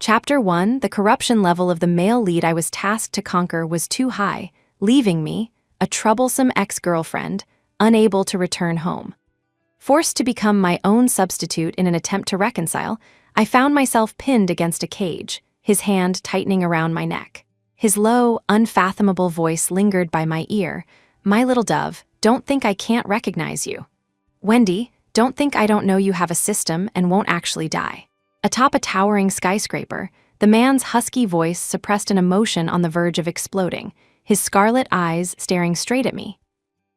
Chapter 1. The corruption level of the male lead I was tasked to conquer was too high, leaving me, a troublesome ex-girlfriend, unable to return home. Forced to become my own substitute in an attempt to reconcile, I found myself pinned against a cage, his hand tightening around my neck. His low, unfathomable voice lingered by my ear. "My little dove, don't think I can't recognize you. Wendy, don't think I don't know you have a system and won't actually die." Atop a towering skyscraper, the man's husky voice suppressed an emotion on the verge of exploding, his scarlet eyes staring straight at me.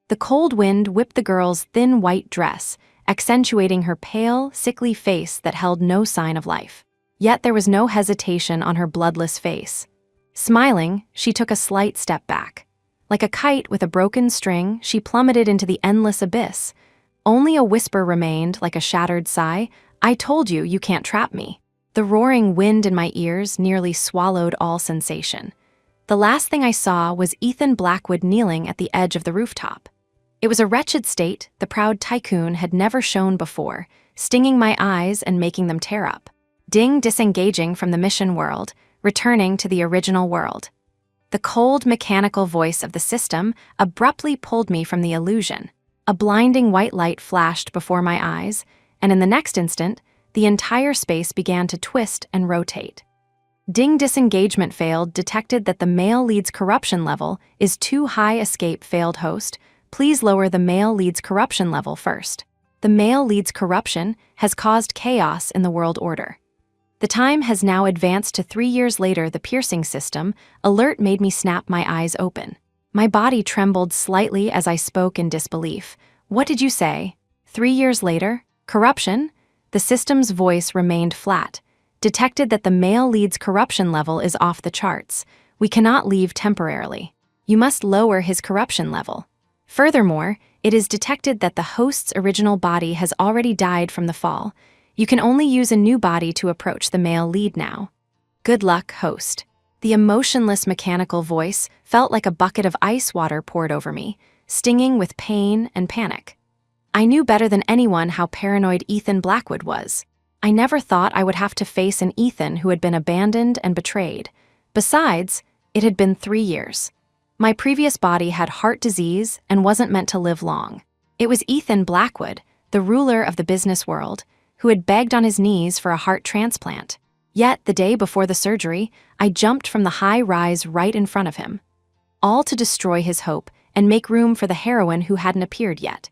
The cold wind whipped the girl's thin white dress, accentuating her pale, sickly face that held no sign of life. Yet there was no hesitation on her bloodless face. Smiling, she took a slight step back. Like a kite with a broken string, she plummeted into the endless abyss. Only a whisper remained, like a shattered sigh. "I told you, you can't trap me." The roaring wind in my ears nearly swallowed all sensation. The last thing I saw was Ethan Blackwood kneeling at the edge of the rooftop. It was a wretched state the proud tycoon had never shown before, stinging my eyes and making them tear up. Ding, disengaging from the mission world, returning to the original world. The cold, mechanical voice of the system abruptly pulled me from the illusion. A blinding white light flashed before my eyes, and in the next instant, the entire space began to twist and rotate. Ding, disengagement failed, detected that the male lead's corruption level is too high. Escape failed. Host, please lower the male lead's corruption level first. The male lead's corruption has caused chaos in the world order. The time has now advanced to 3 years later. The piercing system alert made me snap my eyes open. My body trembled slightly as I spoke in disbelief. "What did you say? 3 years later? Corruption?" The system's voice remained flat, detected that the male lead's corruption level is off the charts. "We cannot leave temporarily. You must lower his corruption level. Furthermore, it is detected that the host's original body has already died from the fall. You can only use a new body to approach the male lead now. Good luck, host." The emotionless mechanical voice felt like a bucket of ice water poured over me, stinging with pain and panic. I knew better than anyone how paranoid Ethan Blackwood was. I never thought I would have to face an Ethan who had been abandoned and betrayed. Besides, it had been 3 years. My previous body had heart disease and wasn't meant to live long. It was Ethan Blackwood, the ruler of the business world, who had begged on his knees for a heart transplant. Yet, the day before the surgery, I jumped from the high rise right in front of him. All to destroy his hope and make room for the heroine who hadn't appeared yet.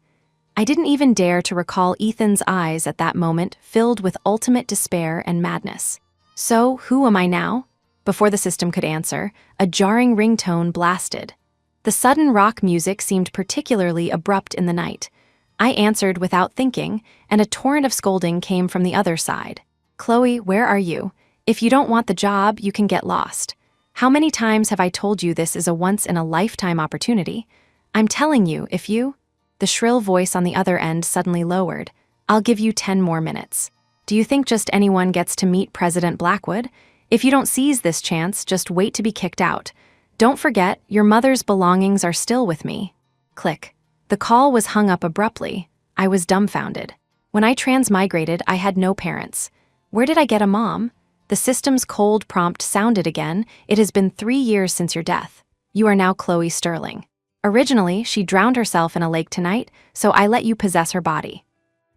I didn't even dare to recall Ethan's eyes at that moment, filled with ultimate despair and madness. "So, who am I now?" Before the system could answer, a jarring ringtone blasted. The sudden rock music seemed particularly abrupt in the night. I answered without thinking, and a torrent of scolding came from the other side. "Chloe, where are you? If you don't want the job, you can get lost. How many times have I told you this is a once-in-a-lifetime opportunity? I'm telling you, if you—" The shrill voice on the other end suddenly lowered. "I'll give you 10 more minutes. Do you think just anyone gets to meet President Blackwood? If you don't seize this chance, just wait to be kicked out. Don't forget, your mother's belongings are still with me." Click. The call was hung up abruptly. I was dumbfounded. When I transmigrated, I had no parents. Where did I get a mom? The system's cold prompt sounded again. "It has been 3 years since your death. You are now Chloe Sterling. Originally, she drowned herself in a lake tonight, so I let you possess her body."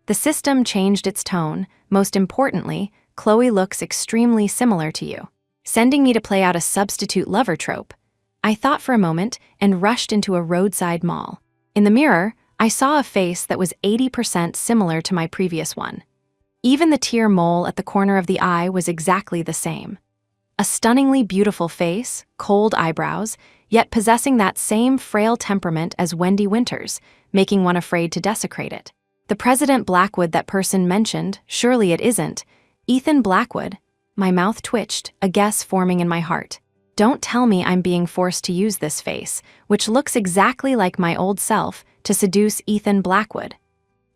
The system changed its tone. "Most importantly, Chloe looks extremely similar to you," sending me to play out a substitute lover trope. I thought for a moment and rushed into a roadside mall. In the mirror, I saw a face that was 80% similar to my previous one. Even the tear mole at the corner of the eye was exactly the same. A stunningly beautiful face, cold eyebrows, yet possessing that same frail temperament as Wendy Winters, making one afraid to desecrate it. The President Blackwood that person mentioned, surely it isn't. Ethan Blackwood. My mouth twitched, a guess forming in my heart. Don't tell me I'm being forced to use this face, which looks exactly like my old self, to seduce Ethan Blackwood.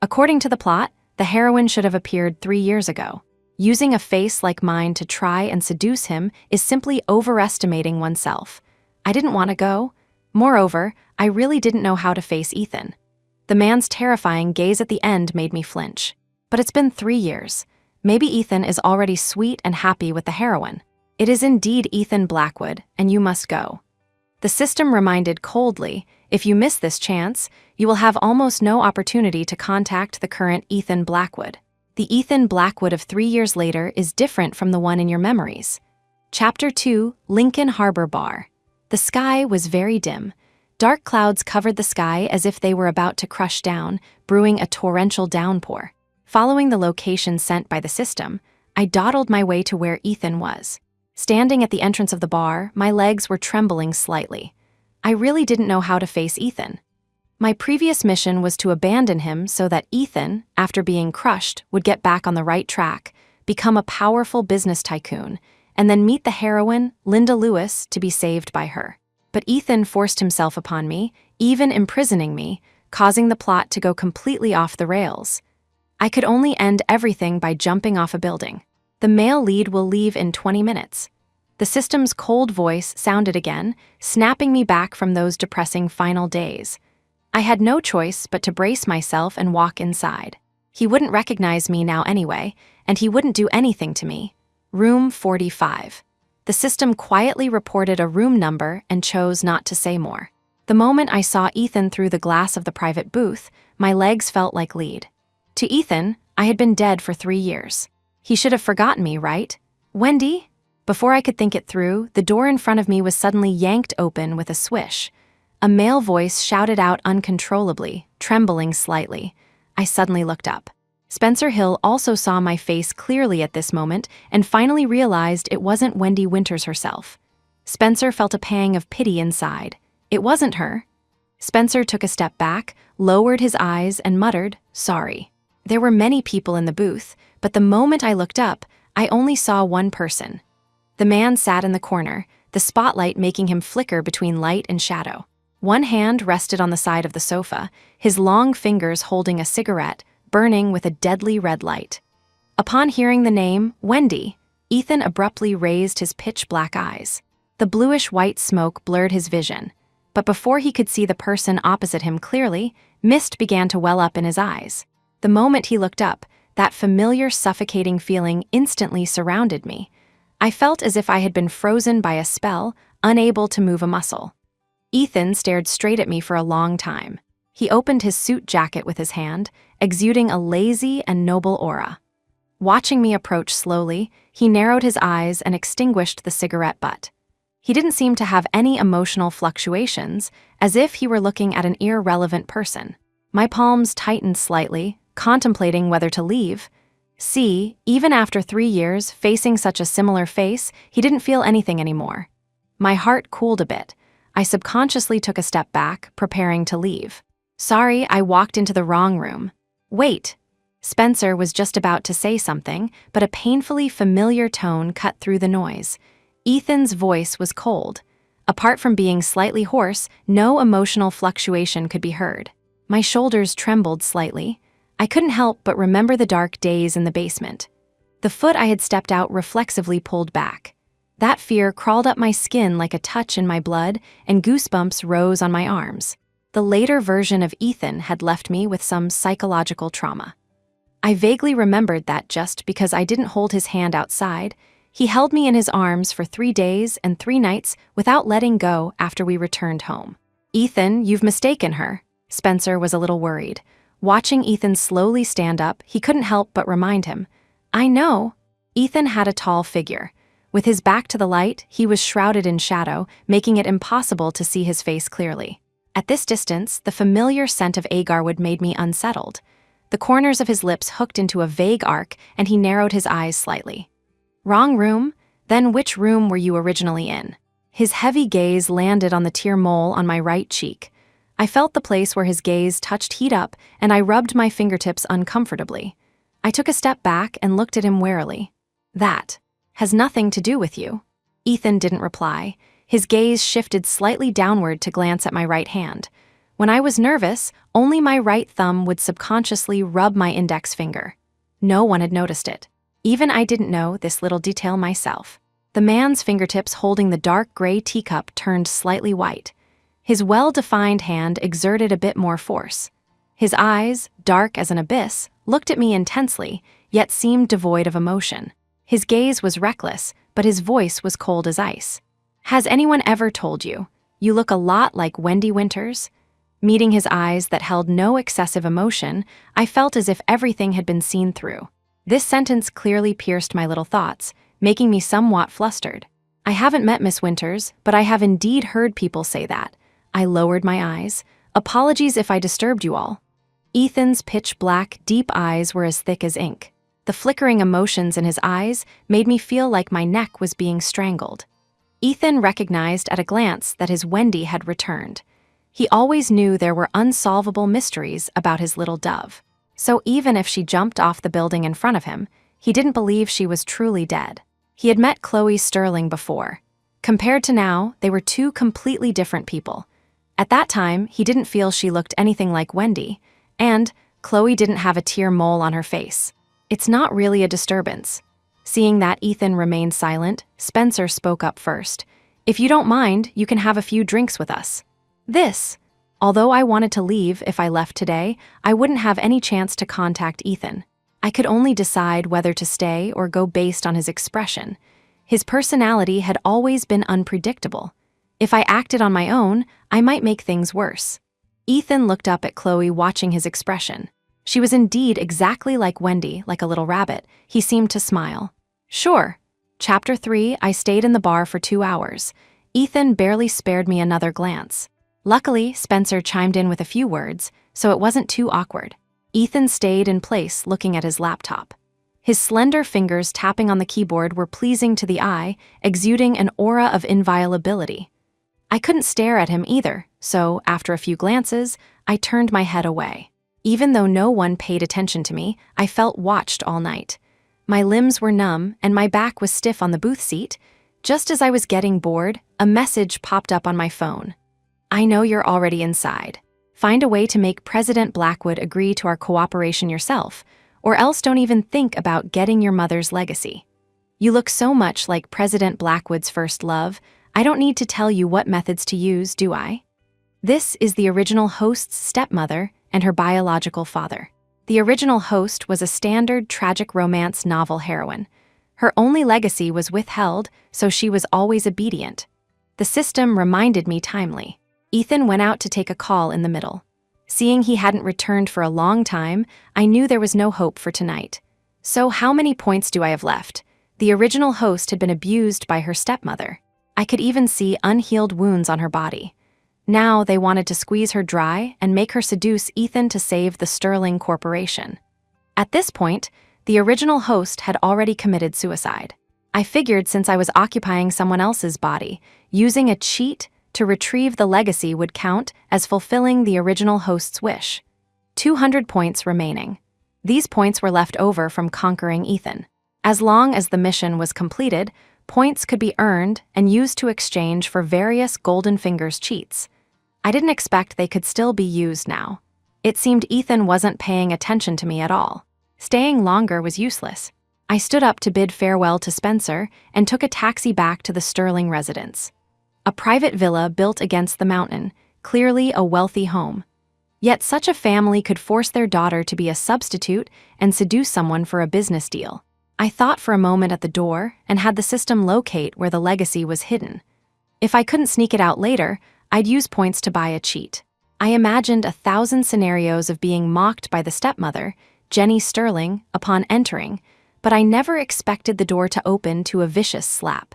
According to the plot, the heroine should have appeared 3 years ago. Using a face like mine to try and seduce him is simply overestimating oneself. I didn't want to go. Moreover, I really didn't know how to face Ethan. The man's terrifying gaze at the end made me flinch. But it's been 3 years. Maybe Ethan is already sweet and happy with the heroine. It is indeed Ethan Blackwood, and you must go. The system reminded coldly, if you miss this chance, you will have almost no opportunity to contact the current Ethan Blackwood. The Ethan Blackwood of 3 years later is different from the one in your memories. Chapter 2, Lincoln Harbor Bar. The sky was very dim. Dark clouds covered the sky as if they were about to crush down, brewing a torrential downpour. Following the location sent by the system, I dawdled my way to where Ethan was. Standing at the entrance of the bar, my legs were trembling slightly. I really didn't know how to face Ethan. My previous mission was to abandon him so that Ethan, after being crushed, would get back on the right track, become a powerful business tycoon, and then meet the heroine, Linda Lewis, to be saved by her. But Ethan forced himself upon me, even imprisoning me, causing the plot to go completely off the rails. I could only end everything by jumping off a building. The male lead will leave in 20 minutes. The system's cold voice sounded again, snapping me back from those depressing final days. I had no choice but to brace myself and walk inside. He wouldn't recognize me now anyway, and he wouldn't do anything to me. Room 45. The system quietly reported a room number and chose not to say more. The moment I saw Ethan through the glass of the private booth, my legs felt like lead. To Ethan, I had been dead for 3 years. He should have forgotten me, right? Wendy? Before I could think it through, the door in front of me was suddenly yanked open with a swish. A male voice shouted out uncontrollably, trembling slightly. I suddenly looked up. Spencer Hill also saw my face clearly at this moment and finally realized it wasn't Wendy Winters herself. Spencer felt a pang of pity inside. It wasn't her. Spencer took a step back, lowered his eyes, and muttered, "Sorry." There were many people in the booth, but the moment I looked up, I only saw one person. The man sat in the corner, the spotlight making him flicker between light and shadow. One hand rested on the side of the sofa, his long fingers holding a cigarette, burning with a deadly red light. Upon hearing the name, Wendy, Ethan abruptly raised his pitch-black eyes. The bluish-white smoke blurred his vision, but before he could see the person opposite him clearly, mist began to well up in his eyes. The moment he looked up, that familiar suffocating feeling instantly surrounded me. I felt as if I had been frozen by a spell, unable to move a muscle. Ethan stared straight at me for a long time. He opened his suit jacket with his hand, exuding a lazy and noble aura. Watching me approach slowly, he narrowed his eyes and extinguished the cigarette butt. He didn't seem to have any emotional fluctuations, as if he were looking at an irrelevant person. My palms tightened slightly, contemplating whether to leave. See, even after 3 years, facing such a similar face, he didn't feel anything anymore. My heart cooled a bit. I subconsciously took a step back, preparing to leave. Sorry, I walked into the wrong room. Wait. Spencer was just about to say something, but a painfully familiar tone cut through the noise. Ethan's voice was cold. Apart from being slightly hoarse, no emotional fluctuation could be heard. My shoulders trembled slightly. I couldn't help but remember the dark days in the basement. The foot I had stepped out reflexively pulled back. That fear crawled up my skin like a touch in my blood, and goosebumps rose on my arms. The later version of Ethan had left me with some psychological trauma. I vaguely remembered that just because I didn't hold his hand outside, he held me in his arms for 3 days and 3 nights without letting go after we returned home. Ethan, you've mistaken her. Spencer was a little worried. Watching Ethan slowly stand up, he couldn't help but remind him. I know. Ethan had a tall figure. With his back to the light, he was shrouded in shadow, making it impossible to see his face clearly. At this distance, the familiar scent of agarwood made me unsettled. The corners of his lips hooked into a vague arc, and he narrowed his eyes slightly. Wrong room? Then which room were you originally in? His heavy gaze landed on the tear mole on my right cheek. I felt the place where his gaze touched heat up, and I rubbed my fingertips uncomfortably. I took a step back and looked at him warily. That has nothing to do with you. Ethan didn't reply. His gaze shifted slightly downward to glance at my right hand. When I was nervous, only my right thumb would subconsciously rub my index finger. No one had noticed it. Even I didn't know this little detail myself. The man's fingertips holding the dark gray teacup turned slightly white. His well-defined hand exerted a bit more force. His eyes, dark as an abyss, looked at me intensely, yet seemed devoid of emotion. His gaze was reckless, but his voice was cold as ice. "Has anyone ever told you, you look a lot like Wendy Winters?" Meeting his eyes that held no excessive emotion, I felt as if everything had been seen through. This sentence clearly pierced my little thoughts, making me somewhat flustered. "I haven't met Miss Winters, but I have indeed heard people say that." I lowered my eyes. "Apologies if I disturbed you all." Ethan's pitch-black, deep eyes were as thick as ink. The flickering emotions in his eyes made me feel like my neck was being strangled. Ethan recognized at a glance that his Wendy had returned. He always knew there were unsolvable mysteries about his little dove. So even if she jumped off the building in front of him, he didn't believe she was truly dead. He had met Chloe Sterling before. Compared to now, they were two completely different people. At that time, he didn't feel she looked anything like Wendy, and Chloe didn't have a tear mole on her face. "It's not really a disturbance." Seeing that Ethan remained silent, Spencer spoke up first. "If you don't mind, you can have a few drinks with us." Although I wanted to leave if I left today, I wouldn't have any chance to contact Ethan. I could only decide whether to stay or go based on his expression. His personality had always been unpredictable. If I acted on my own, I might make things worse. Ethan looked up at Chloe, watching his expression. She was indeed exactly like Wendy, like a little rabbit. He seemed to smile. "Sure." Chapter 3, I stayed in the bar for 2 hours. Ethan barely spared me another glance. Luckily, Spencer chimed in with a few words, so it wasn't too awkward. Ethan stayed in place, looking at his laptop. His slender fingers tapping on the keyboard were pleasing to the eye, exuding an aura of inviolability. I couldn't stare at him either, so, after a few glances, I turned my head away. Even though no one paid attention to me, I felt watched all night. My limbs were numb, and my back was stiff on the booth seat. Just as I was getting bored, a message popped up on my phone. "I know you're already inside. Find a way to make President Blackwood agree to our cooperation yourself, or else don't even think about getting your mother's legacy. You look so much like President Blackwood's first love, I don't need to tell you what methods to use, do I?" This is the original host's stepmother and her biological father. The original host was a standard tragic romance novel heroine. Her only legacy was withheld, so she was always obedient. The system reminded me timely. Ethan went out to take a call in the middle. Seeing he hadn't returned for a long time, I knew there was no hope for tonight. So how many points do I have left? The original host had been abused by her stepmother. I could even see unhealed wounds on her body. Now they wanted to squeeze her dry and make her seduce Ethan to save the Sterling Corporation. At this point, the original host had already committed suicide. I figured since I was occupying someone else's body, using a cheat to retrieve the legacy would count as fulfilling the original host's wish. 200 points remaining. These points were left over from conquering Ethan. As long as the mission was completed, points could be earned and used to exchange for various Golden Fingers cheats. I didn't expect they could still be used now. It seemed Ethan wasn't paying attention to me at all. Staying longer was useless. I stood up to bid farewell to Spencer and took a taxi back to the Sterling residence. A private villa built against the mountain, clearly a wealthy home. Yet such a family could force their daughter to be a substitute and seduce someone for a business deal. I thought for a moment at the door and had the system locate where the legacy was hidden. If I couldn't sneak it out later, I'd use points to buy a cheat. I imagined 1,000 scenarios of being mocked by the stepmother, Jenny Sterling, upon entering, but I never expected the door to open to a vicious slap.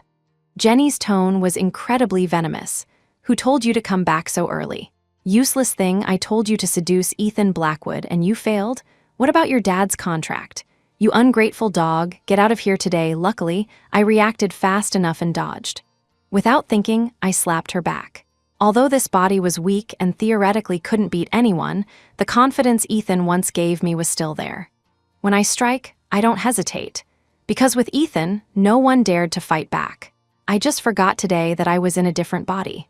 Jenny's tone was incredibly venomous. "Who told you to come back so early? Useless thing, I told you to seduce Ethan Blackwood and you failed? What about your dad's contract? You ungrateful dog, get out of here today." Luckily, I reacted fast enough and dodged. Without thinking, I slapped her back. Although this body was weak and theoretically couldn't beat anyone, the confidence Ethan once gave me was still there. When I strike, I don't hesitate. Because with Ethan, no one dared to fight back. I just forgot today that I was in a different body.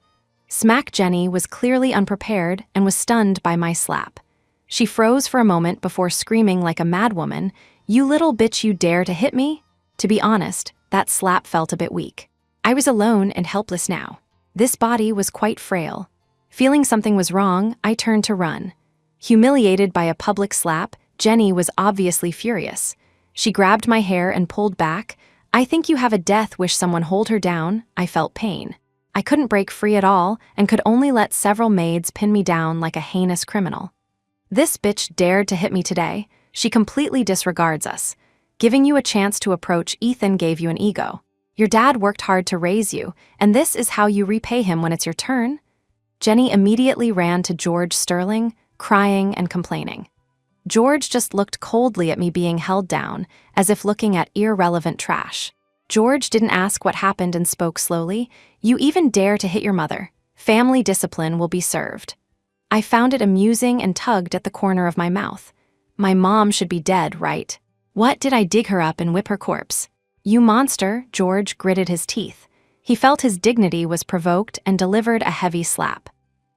Smack Jenny was clearly unprepared and was stunned by my slap. She froze for a moment before screaming like a madwoman, "You little bitch, you dare to hit me?" To be honest, that slap felt a bit weak. I was alone and helpless now. This body was quite frail. Feeling something was wrong, I turned to run. Humiliated by a public slap, Jenny was obviously furious. She grabbed my hair and pulled back. "I think you have a death wish someone hold her down." I felt pain. I couldn't break free at all and could only let several maids pin me down like a heinous criminal. "This bitch dared to hit me today. She completely disregards us. Giving you a chance to approach Ethan gave you an ego. Your dad worked hard to raise you, and this is how you repay him when it's your turn?" Jenny immediately ran to George Sterling, crying and complaining. George just looked coldly at me being held down, as if looking at irrelevant trash. George didn't ask what happened and spoke slowly. "You even dare to hit your mother. Family discipline will be served." I found it amusing and tugged at the corner of my mouth. My mom should be dead, right? What did I dig her up and whip her corpse? "You monster," George gritted his teeth. He felt his dignity was provoked and delivered a heavy slap.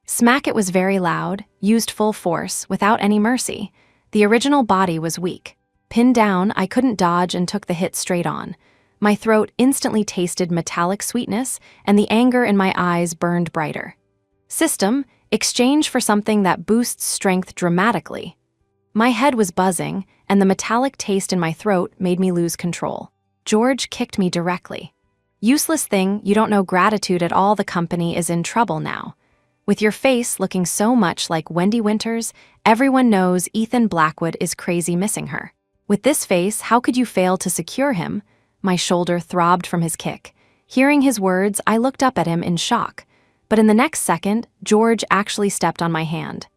Smack! It was very loud, used full force, without any mercy. The original body was weak. Pinned down, I couldn't dodge and took the hit straight on. My throat instantly tasted metallic sweetness, and the anger in my eyes burned brighter. System, exchange for something that boosts strength dramatically. My head was buzzing, and the metallic taste in my throat made me lose control. George kicked me directly. "Useless thing, you don't know gratitude at all. The company is in trouble now. With your face looking so much like Wendy Winters, everyone knows Ethan Blackwood is crazy missing her. With this face, how could you fail to secure him?" My shoulder throbbed from his kick. Hearing his words, I looked up at him in shock. But in the next second, George actually stepped on my hand.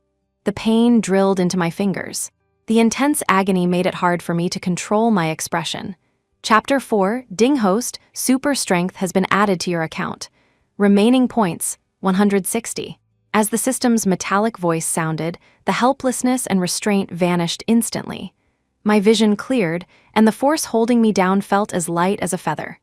The pain drilled into my fingers. The intense agony made it hard for me to control my expression. Chapter 4, Ding Host, Super Strength has been added to your account. Remaining points, 160. As the system's metallic voice sounded, the helplessness and restraint vanished instantly. My vision cleared, and the force holding me down felt as light as a feather.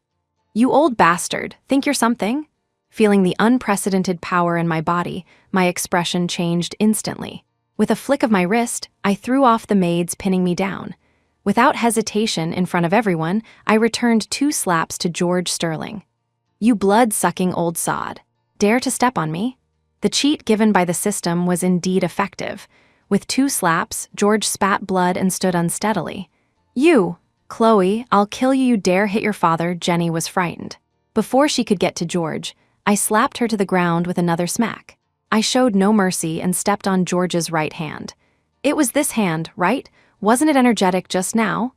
"You old bastard, think you're something?" Feeling the unprecedented power in my body, my expression changed instantly. With a flick of my wrist, I threw off the maids pinning me down. Without hesitation, in front of everyone, I returned 2 slaps to George Sterling. "You blood-sucking old sod. Dare to step on me?" The cheat given by the system was indeed effective. With 2 slaps, George spat blood and stood unsteadily. "You, Chloe, I'll kill you. You dare hit your father." Jenny was frightened. Before she could get to George, I slapped her to the ground with another smack. I showed no mercy and stepped on George's right hand. It was this hand, right? Wasn't it energetic just now?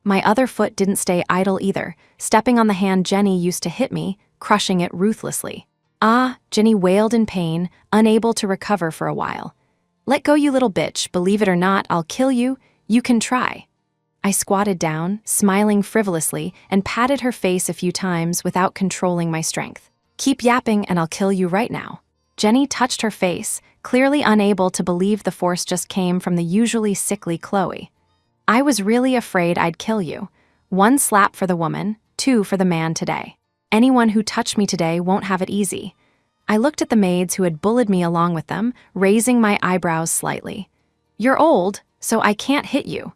My other foot didn't stay idle either, stepping on the hand Jenny used to hit me, crushing it ruthlessly. "Ah," Jenny wailed in pain, unable to recover for a while. "Let go, you little bitch. Believe it or not, I'll kill you. You can try." I squatted down, smiling frivolously, and patted her face a few times without controlling my strength. "Keep yapping and I'll kill you right now." Jenny touched her face, clearly unable to believe the force just came from the usually sickly Chloe. "I was really afraid I'd kill you. 1 slap for the woman, 2 for the man today. Anyone who touched me today won't have it easy." I looked at the maids who had bullied me along with them, raising my eyebrows slightly. "You're old, so I can't hit you."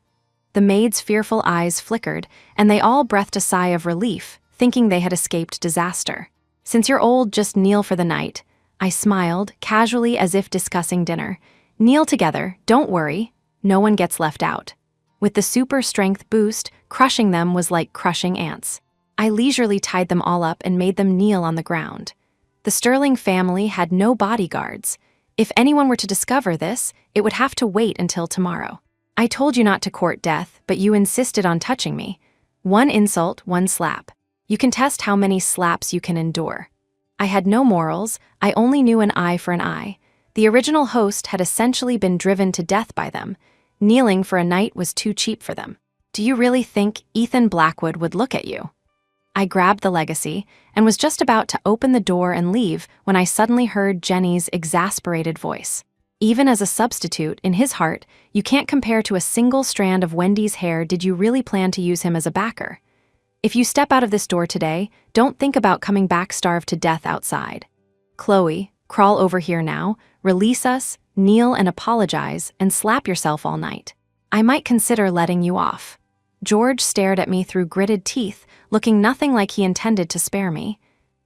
The maids' fearful eyes flickered, and they all breathed a sigh of relief, thinking they had escaped disaster. "Since you're old, just kneel for the night." I smiled, casually as if discussing dinner. "Kneel together, don't worry. No one gets left out." With the super strength boost, crushing them was like crushing ants. I leisurely tied them all up and made them kneel on the ground. The Sterling family had no bodyguards. If anyone were to discover this, it would have to wait until tomorrow. "I told you not to court death, but you insisted on touching me. 1 insult, 1 slap. You can test how many slaps you can endure." I had no morals, I only knew an eye for an eye. The original host had essentially been driven to death by them. Kneeling for a night was too cheap for them. "Do you really think Ethan Blackwood would look at you?" I grabbed the legacy and was just about to open the door and leave when I suddenly heard Jenny's exasperated voice. "Even as a substitute, in his heart, you can't compare to a single strand of Wendy's hair. Did you really plan to use him as a backer? If you step out of this door today, don't think about coming back starved to death outside. Chloe, crawl over here now, release us, kneel and apologize, and slap yourself all night. I might consider letting you off." George stared at me through gritted teeth, looking nothing like he intended to spare me.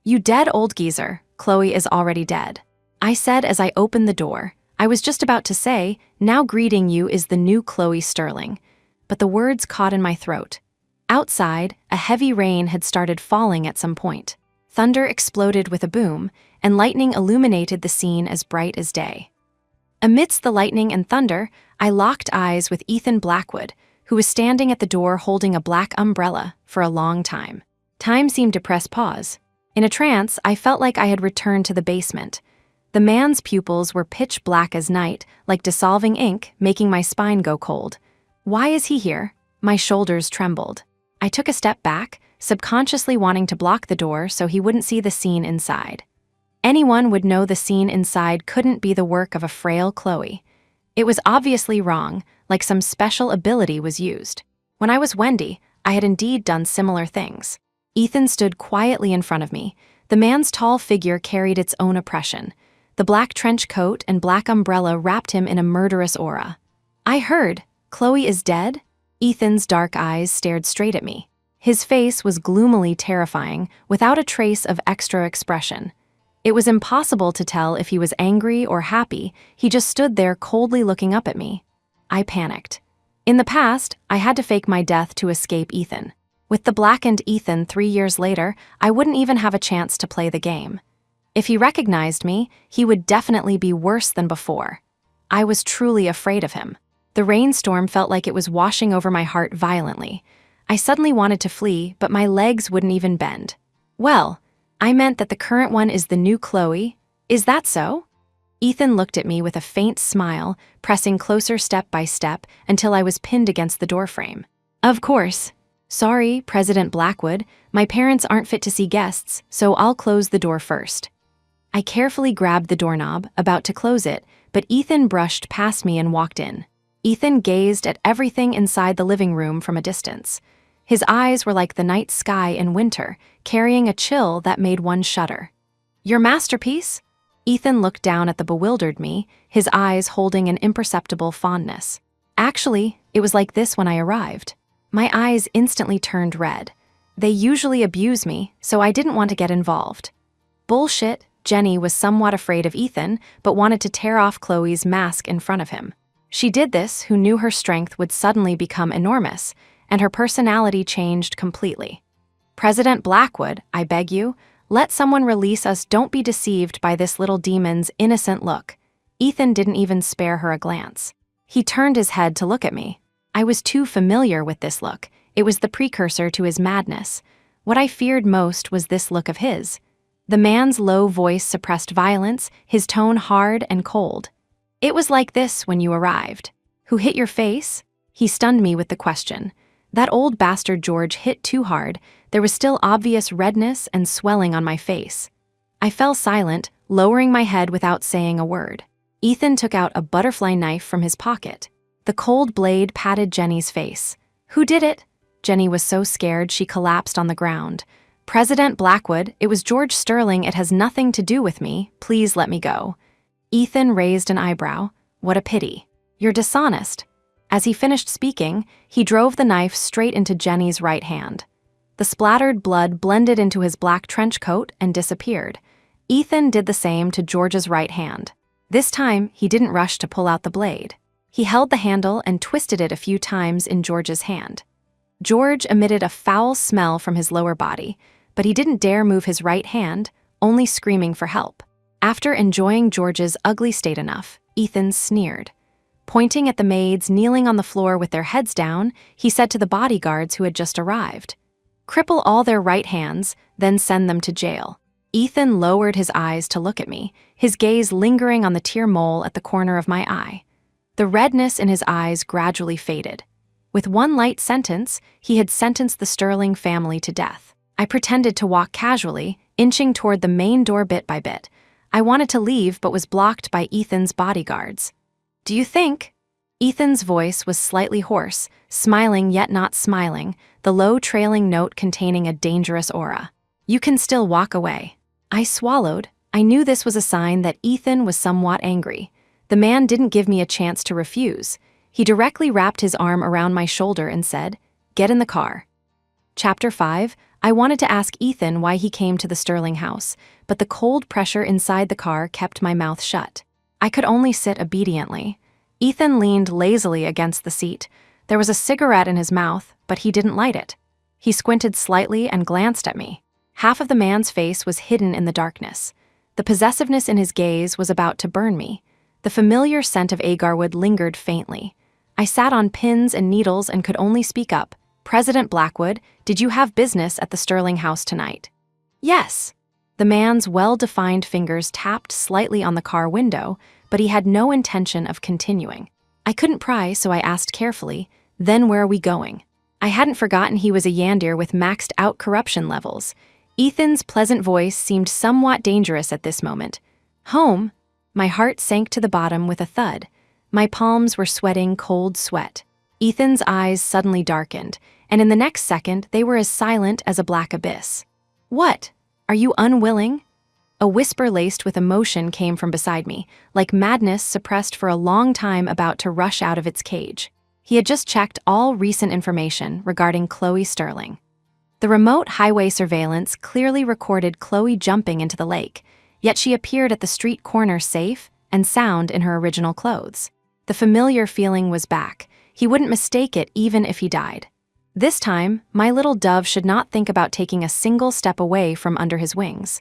"You dead old geezer, Chloe is already dead," I said as I opened the door. I was just about to say, "Now greeting you is the new Chloe Sterling," but the words caught in my throat. Outside, a heavy rain had started falling at some point. Thunder exploded with a boom, and lightning illuminated the scene as bright as day. Amidst the lightning and thunder, I locked eyes with Ethan Blackwood, who was standing at the door holding a black umbrella for a long time. Time seemed to press pause. In a trance, I felt like I had returned to the basement. The man's pupils were pitch black as night, like dissolving ink, making my spine go cold. Why is he here? My shoulders trembled. I took a step back, subconsciously wanting to block the door so he wouldn't see the scene inside. Anyone would know the scene inside couldn't be the work of a frail Chloe. It was obviously wrong, like some special ability was used. When I was Wendy, I had indeed done similar things. Ethan stood quietly in front of me. The man's tall figure carried its own oppression. The black trench coat and black umbrella wrapped him in a murderous aura. I heard, "Chloe is dead?" Ethan's dark eyes stared straight at me. His face was gloomily terrifying, without a trace of extra expression. It was impossible to tell if he was angry or happy. He just stood there coldly looking up at me. I panicked. In the past, I had to fake my death to escape Ethan. With the blackened Ethan 3 years later, I wouldn't even have a chance to play the game. If he recognized me, he would definitely be worse than before. I was truly afraid of him. The rainstorm felt like it was washing over my heart violently. I suddenly wanted to flee, but my legs wouldn't even bend. "Well, I meant that the current one is the new Chloe. Is that so?" Ethan looked at me with a faint smile, pressing closer step by step until I was pinned against the doorframe. "Of course. Sorry, President Blackwood, my parents aren't fit to see guests, so I'll close the door first." I carefully grabbed the doorknob, about to close it, but Ethan brushed past me and walked in. Ethan gazed at everything inside the living room from a distance. His eyes were like the night sky in winter, carrying a chill that made one shudder. "Your masterpiece?" Ethan looked down at the bewildered me, his eyes holding an imperceptible fondness. "Actually, it was like this when I arrived." My eyes instantly turned red. They usually abuse me, so I didn't want to get involved. Bullshit. Jenny was somewhat afraid of Ethan, but wanted to tear off Chloe's mask in front of him. She did this who knew her strength would suddenly become enormous, and her personality changed completely. "President Blackwood, I beg you, let someone release us. Don't be deceived by this little demon's innocent look." Ethan didn't even spare her a glance. He turned his head to look at me. I was too familiar with this look. It was the precursor to his madness. What I feared most was this look of his. The man's low voice suppressed violence, his tone hard and cold. "It was like this when you arrived." "Who hit your face?" He stunned me with the question. That old bastard George hit too hard. There was still obvious redness and swelling on my face. I fell silent, lowering my head without saying a word. Ethan took out a butterfly knife from his pocket. The cold blade patted Jenny's face. "Who did it?" Jenny was so scared she collapsed on the ground. "President Blackwood, it was George Sterling. It has nothing to do with me. Please let me go." Ethan raised an eyebrow. "What a pity. You're dishonest." As he finished speaking, he drove the knife straight into Jenny's right hand. The splattered blood blended into his black trench coat and disappeared. Ethan did the same to George's right hand. This time, he didn't rush to pull out the blade. He held the handle and twisted it a few times in George's hand. George emitted a foul smell from his lower body, but he didn't dare move his right hand, only screaming for help. After enjoying George's ugly state enough, Ethan sneered. Pointing at the maids kneeling on the floor with their heads down, he said to the bodyguards who had just arrived, "Cripple all their right hands, then send them to jail." Ethan lowered his eyes to look at me, his gaze lingering on the tear mole at the corner of my eye. The redness in his eyes gradually faded. With one light sentence, he had sentenced the Sterling family to death. I pretended to walk casually, inching toward the main door bit by bit. I wanted to leave but was blocked by Ethan's bodyguards. "Do you think?" Ethan's voice was slightly hoarse, smiling yet not smiling, the low trailing note containing a dangerous aura. "You can still walk away." I swallowed. I knew this was a sign that Ethan was somewhat angry. The man didn't give me a chance to refuse. He directly wrapped his arm around my shoulder and said, "Get in the car." Chapter 5. I wanted to ask Ethan why he came to the Sterling house, but the cold pressure inside the car kept my mouth shut. I could only sit obediently. Ethan leaned lazily against the seat. There was a cigarette in his mouth, but he didn't light it. He squinted slightly and glanced at me. Half of the man's face was hidden in the darkness. The possessiveness in his gaze was about to burn me. The familiar scent of agarwood lingered faintly. I sat on pins and needles and could only speak up. "President Blackwood, did you have business at the Sterling house tonight?" "Yes." The man's well-defined fingers tapped slightly on the car window, but he had no intention of continuing. I couldn't pry, so I asked carefully, "Then where are we going?" I hadn't forgotten he was a Yandir with maxed-out corruption levels. Ethan's pleasant voice seemed somewhat dangerous at this moment. "Home?" My heart sank to the bottom with a thud. My palms were sweating cold sweat. Ethan's eyes suddenly darkened, and in the next second they were as silent as a black abyss. "What? Are you unwilling?" A whisper laced with emotion came from beside me, like madness suppressed for a long time about to rush out of its cage. He had just checked all recent information regarding Chloe Sterling. The remote highway surveillance clearly recorded Chloe jumping into the lake, yet she appeared at the street corner safe and sound in her original clothes. The familiar feeling was back. He wouldn't mistake it even if he died. This time, my little dove should not think about taking a single step away from under his wings.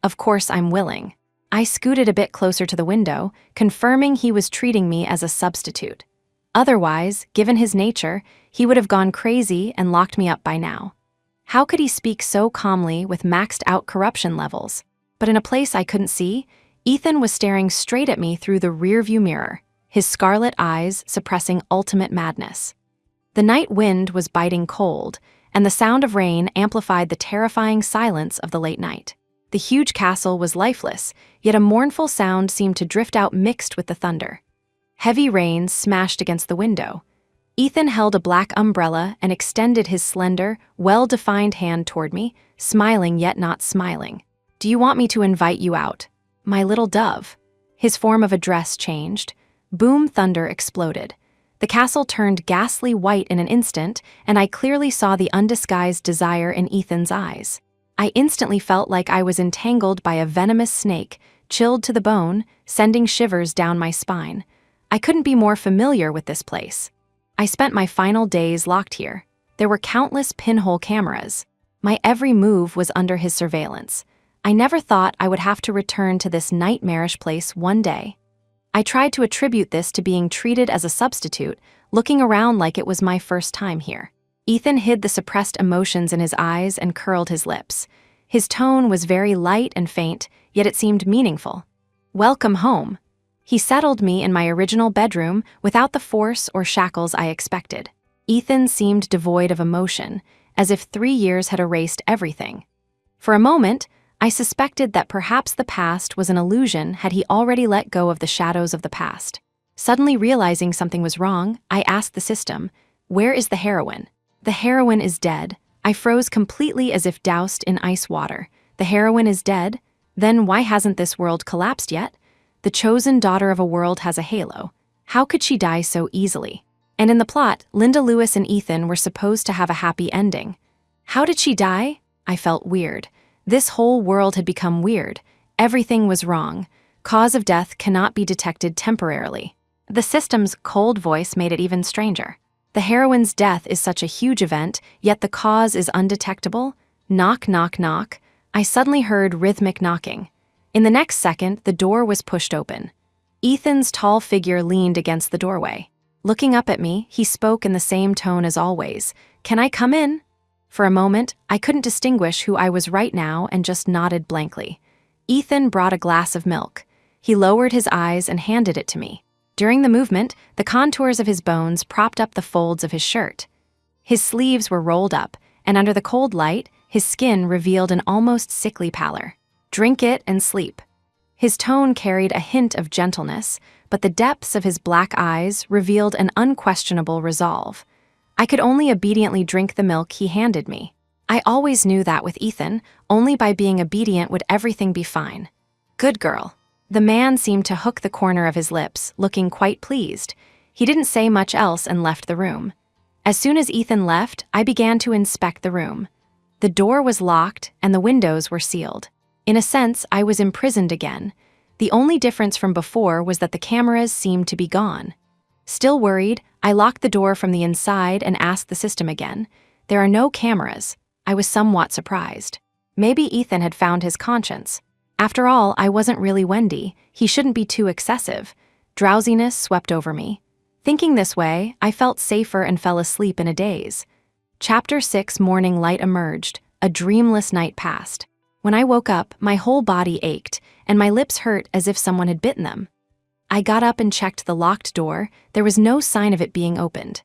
Of course I'm willing. I scooted a bit closer to the window, confirming he was treating me as a substitute. Otherwise, given his nature, he would have gone crazy and locked me up by now. How could he speak so calmly with maxed-out corruption levels? But in a place I couldn't see, Ethan was staring straight at me through the rearview mirror, his scarlet eyes suppressing ultimate madness. The night wind was biting cold, and the sound of rain amplified the terrifying silence of the late night. The huge castle was lifeless, yet a mournful sound seemed to drift out mixed with the thunder. Heavy rain smashed against the window. Ethan held a black umbrella and extended his slender, well-defined hand toward me, smiling yet not smiling. "Do you want me to invite you out, my little dove?" His form of address changed. Boom thunder exploded. The castle turned ghastly white in an instant, and I clearly saw the undisguised desire in Ethan's eyes. I instantly felt like I was entangled by a venomous snake, chilled to the bone, sending shivers down my spine. I couldn't be more familiar with this place. I spent my final days locked here. There were countless pinhole cameras. My every move was under his surveillance. I never thought I would have to return to this nightmarish place one day. I tried to attribute this to being treated as a substitute, looking around like it was my first time here. Ethan hid the suppressed emotions in his eyes and curled his lips. His tone was very light and faint, yet it seemed meaningful. "Welcome home." He settled me in my original bedroom without the force or shackles I expected. Ethan seemed devoid of emotion, as if 3 years had erased everything. For a moment, I suspected that perhaps the past was an illusion had he already let go of the shadows of the past. Suddenly realizing something was wrong, I asked the system, "Where is the heroine?" "The heroine is dead." I froze completely as if doused in ice water. "The heroine is dead? Then why hasn't this world collapsed yet? The chosen daughter of a world has a halo. How could she die so easily?" And in the plot, Linda Lewis and Ethan were supposed to have a happy ending. How did she die? I felt weird. This whole world had become weird. Everything was wrong. Cause of death cannot be detected temporarily. The system's cold voice made it even stranger. The heroine's death is such a huge event, yet the cause is undetectable. Knock, knock, knock. I suddenly heard rhythmic knocking. In the next second, the door was pushed open. Ethan's tall figure leaned against the doorway. Looking up at me, he spoke in the same tone as always. "Can I come in?" For a moment, I couldn't distinguish who I was right now and just nodded blankly. Ethan brought a glass of milk. He lowered his eyes and handed it to me. During the movement, the contours of his bones propped up the folds of his shirt. His sleeves were rolled up, and under the cold light, his skin revealed an almost sickly pallor. "Drink it and sleep." His tone carried a hint of gentleness, but the depths of his black eyes revealed an unquestionable resolve. I could only obediently drink the milk he handed me. I always knew that with Ethan, only by being obedient would everything be fine. "Good girl." The man seemed to hook the corner of his lips, looking quite pleased. He didn't say much else and left the room. As soon as Ethan left, I began to inspect the room. The door was locked and the windows were sealed. In a sense, I was imprisoned again. The only difference from before was that the cameras seemed to be gone. Still worried, I locked the door from the inside and asked the system again. There are no cameras. I was somewhat surprised. Maybe Ethan had found his conscience. After all, I wasn't really Wendy. He shouldn't be too excessive. Drowsiness swept over me. Thinking this way, I felt safer and fell asleep in a daze. Chapter 6. Morning light emerged. A dreamless night passed. When I woke up, my whole body ached, and my lips hurt as if someone had bitten them. I got up and checked the locked door. There was no sign of it being opened.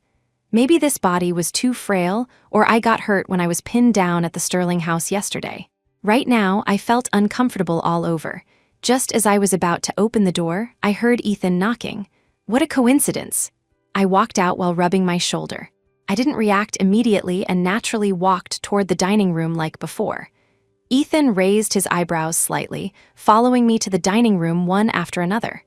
Maybe this body was too frail, or I got hurt when I was pinned down at the Sterling house yesterday. Right now, I felt uncomfortable all over. Just as I was about to open the door, I heard Ethan knocking. What a coincidence! I walked out while rubbing my shoulder. I didn't react immediately and naturally walked toward the dining room like before. Ethan raised his eyebrows slightly, following me to the dining room one after another.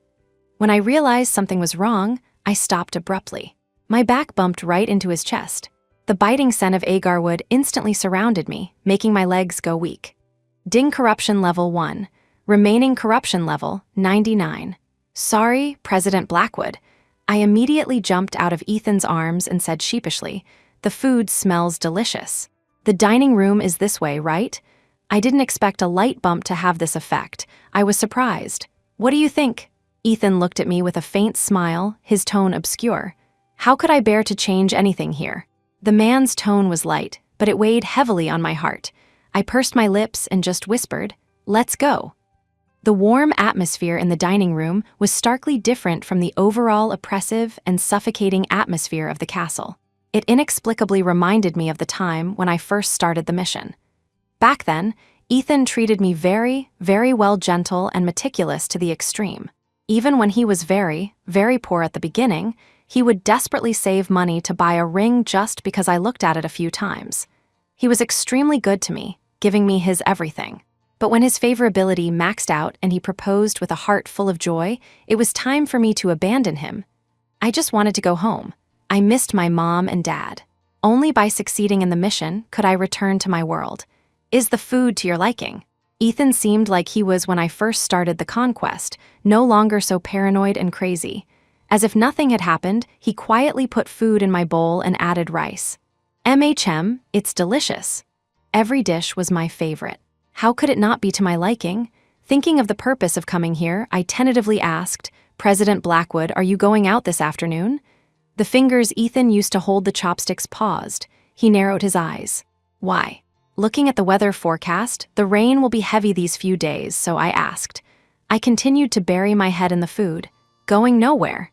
When I realized something was wrong, I stopped abruptly. My back bumped right into his chest. The biting scent of agar wood instantly surrounded me, making my legs go weak. Ding corruption level 1. Remaining corruption level 99. Sorry, President Blackwood. I immediately jumped out of Ethan's arms and said sheepishly, "The food smells delicious. The dining room is this way, right?" I didn't expect a light bump to have this effect. I was surprised. "What do you think?" Ethan looked at me with a faint smile, his tone obscure. How could I bear to change anything here? The man's tone was light, but it weighed heavily on my heart. I pursed my lips and just whispered, "Let's go." The warm atmosphere in the dining room was starkly different from the overall oppressive and suffocating atmosphere of the castle. It inexplicably reminded me of the time when I first started the mission. Back then, Ethan treated me very, very well, gentle and meticulous to the extreme. Even when he was very, very poor at the beginning, he would desperately save money to buy a ring just because I looked at it a few times. He was extremely good to me, giving me his everything. But when his favorability maxed out and he proposed with a heart full of joy, it was time for me to abandon him. I just wanted to go home. I missed my mom and dad. Only by succeeding in the mission could I return to my world. Is the food to your liking? Ethan seemed like he was when I first started the conquest, no longer so paranoid and crazy. As if nothing had happened, he quietly put food in my bowl and added rice. It's delicious. Every dish was my favorite. How could it not be to my liking? Thinking of the purpose of coming here, I tentatively asked, "President Blackwood, are you going out this afternoon?" The fingers Ethan used to hold the chopsticks paused. He narrowed his eyes. Why? Looking at the weather forecast, the rain will be heavy these few days, so I asked. I continued to bury my head in the food. Going nowhere.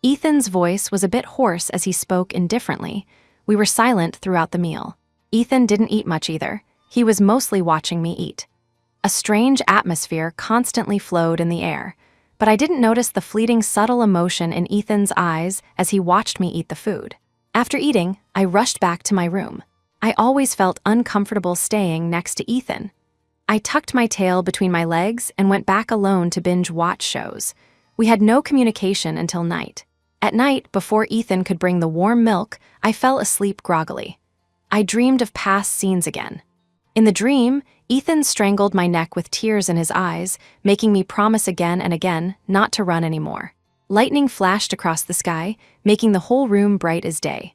Ethan's voice was a bit hoarse as he spoke indifferently. We were silent throughout the meal. Ethan didn't eat much either. He was mostly watching me eat. A strange atmosphere constantly flowed in the air, but I didn't notice the fleeting subtle emotion in Ethan's eyes as he watched me eat the food. After eating, I rushed back to my room. I always felt uncomfortable staying next to Ethan. I tucked my tail between my legs and went back alone to binge watch shows. We had no communication until night. At night, before Ethan could bring the warm milk, I fell asleep groggily. I dreamed of past scenes again. In the dream, Ethan strangled my neck with tears in his eyes, making me promise again and again not to run anymore. Lightning flashed across the sky, making the whole room bright as day.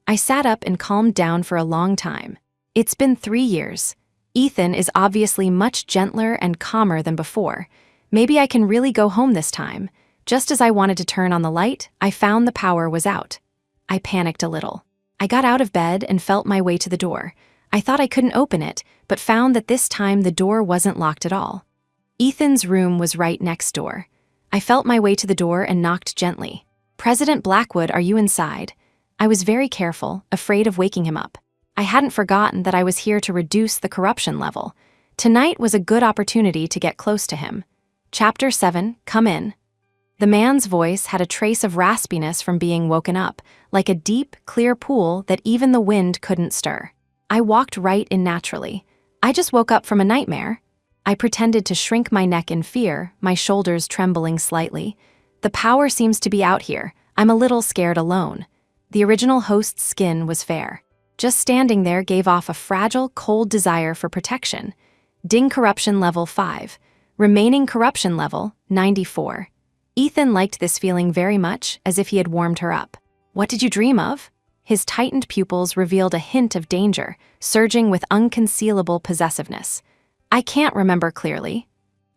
I sat up and calmed down for a long time. It's been 3 years. Ethan is obviously much gentler and calmer than before. Maybe I can really go home this time. Just as I wanted to turn on the light, I found the power was out. I panicked a little. I got out of bed and felt my way to the door. I thought I couldn't open it, but found that this time the door wasn't locked at all. Ethan's room was right next door. I felt my way to the door and knocked gently. "President Blackwood, are you inside?" I was very careful, afraid of waking him up. I hadn't forgotten that I was here to reduce the corruption level. Tonight was a good opportunity to get close to him. Chapter 7, Come In. The man's voice had a trace of raspiness from being woken up, like a deep, clear pool that even the wind couldn't stir. I walked right in naturally. I just woke up from a nightmare. I pretended to shrink my neck in fear, my shoulders trembling slightly. The power seems to be out here. I'm a little scared alone. The original host's skin was fair. Just standing there gave off a fragile, cold desire for protection. Ding corruption level 5. Remaining corruption level 94. Ethan liked this feeling very much, as if he had warmed her up. "What did you dream of?" His tightened pupils revealed a hint of danger, surging with unconcealable possessiveness. I can't remember clearly.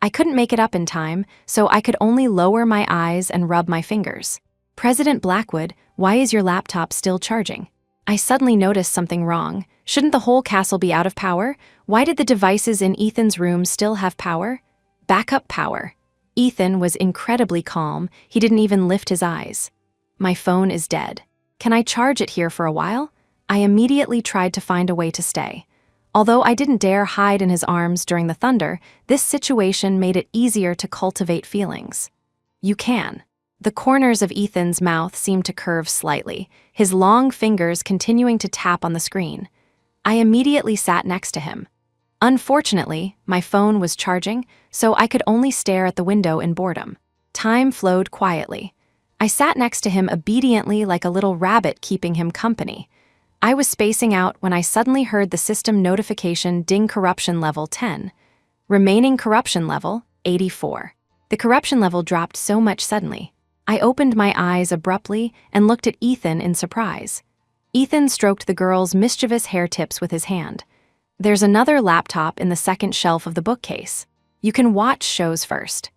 I couldn't make it up in time, so I could only lower my eyes and rub my fingers. President Blackwood, why is your laptop still charging? I suddenly noticed something wrong. Shouldn't the whole castle be out of power? Why did the devices in Ethan's room still have power? Backup power. Ethan was incredibly calm. He didn't even lift his eyes. My phone is dead. Can I charge it here for a while? I immediately tried to find a way to stay. Although I didn't dare hide in his arms during the thunder, this situation made it easier to cultivate feelings. You can. The corners of Ethan's mouth seemed to curve slightly, his long fingers continuing to tap on the screen. I immediately sat next to him. Unfortunately, my phone was charging, so I could only stare at the window in boredom. Time flowed quietly. I sat next to him obediently like a little rabbit keeping him company. I was spacing out when I suddenly heard the system notification ding corruption level 10. Remaining corruption level, 84. The corruption level dropped so much suddenly. I opened my eyes abruptly and looked at Ethan in surprise. Ethan stroked the girl's mischievous hair tips with his hand. There's another laptop in the second shelf of the bookcase. You can watch shows first.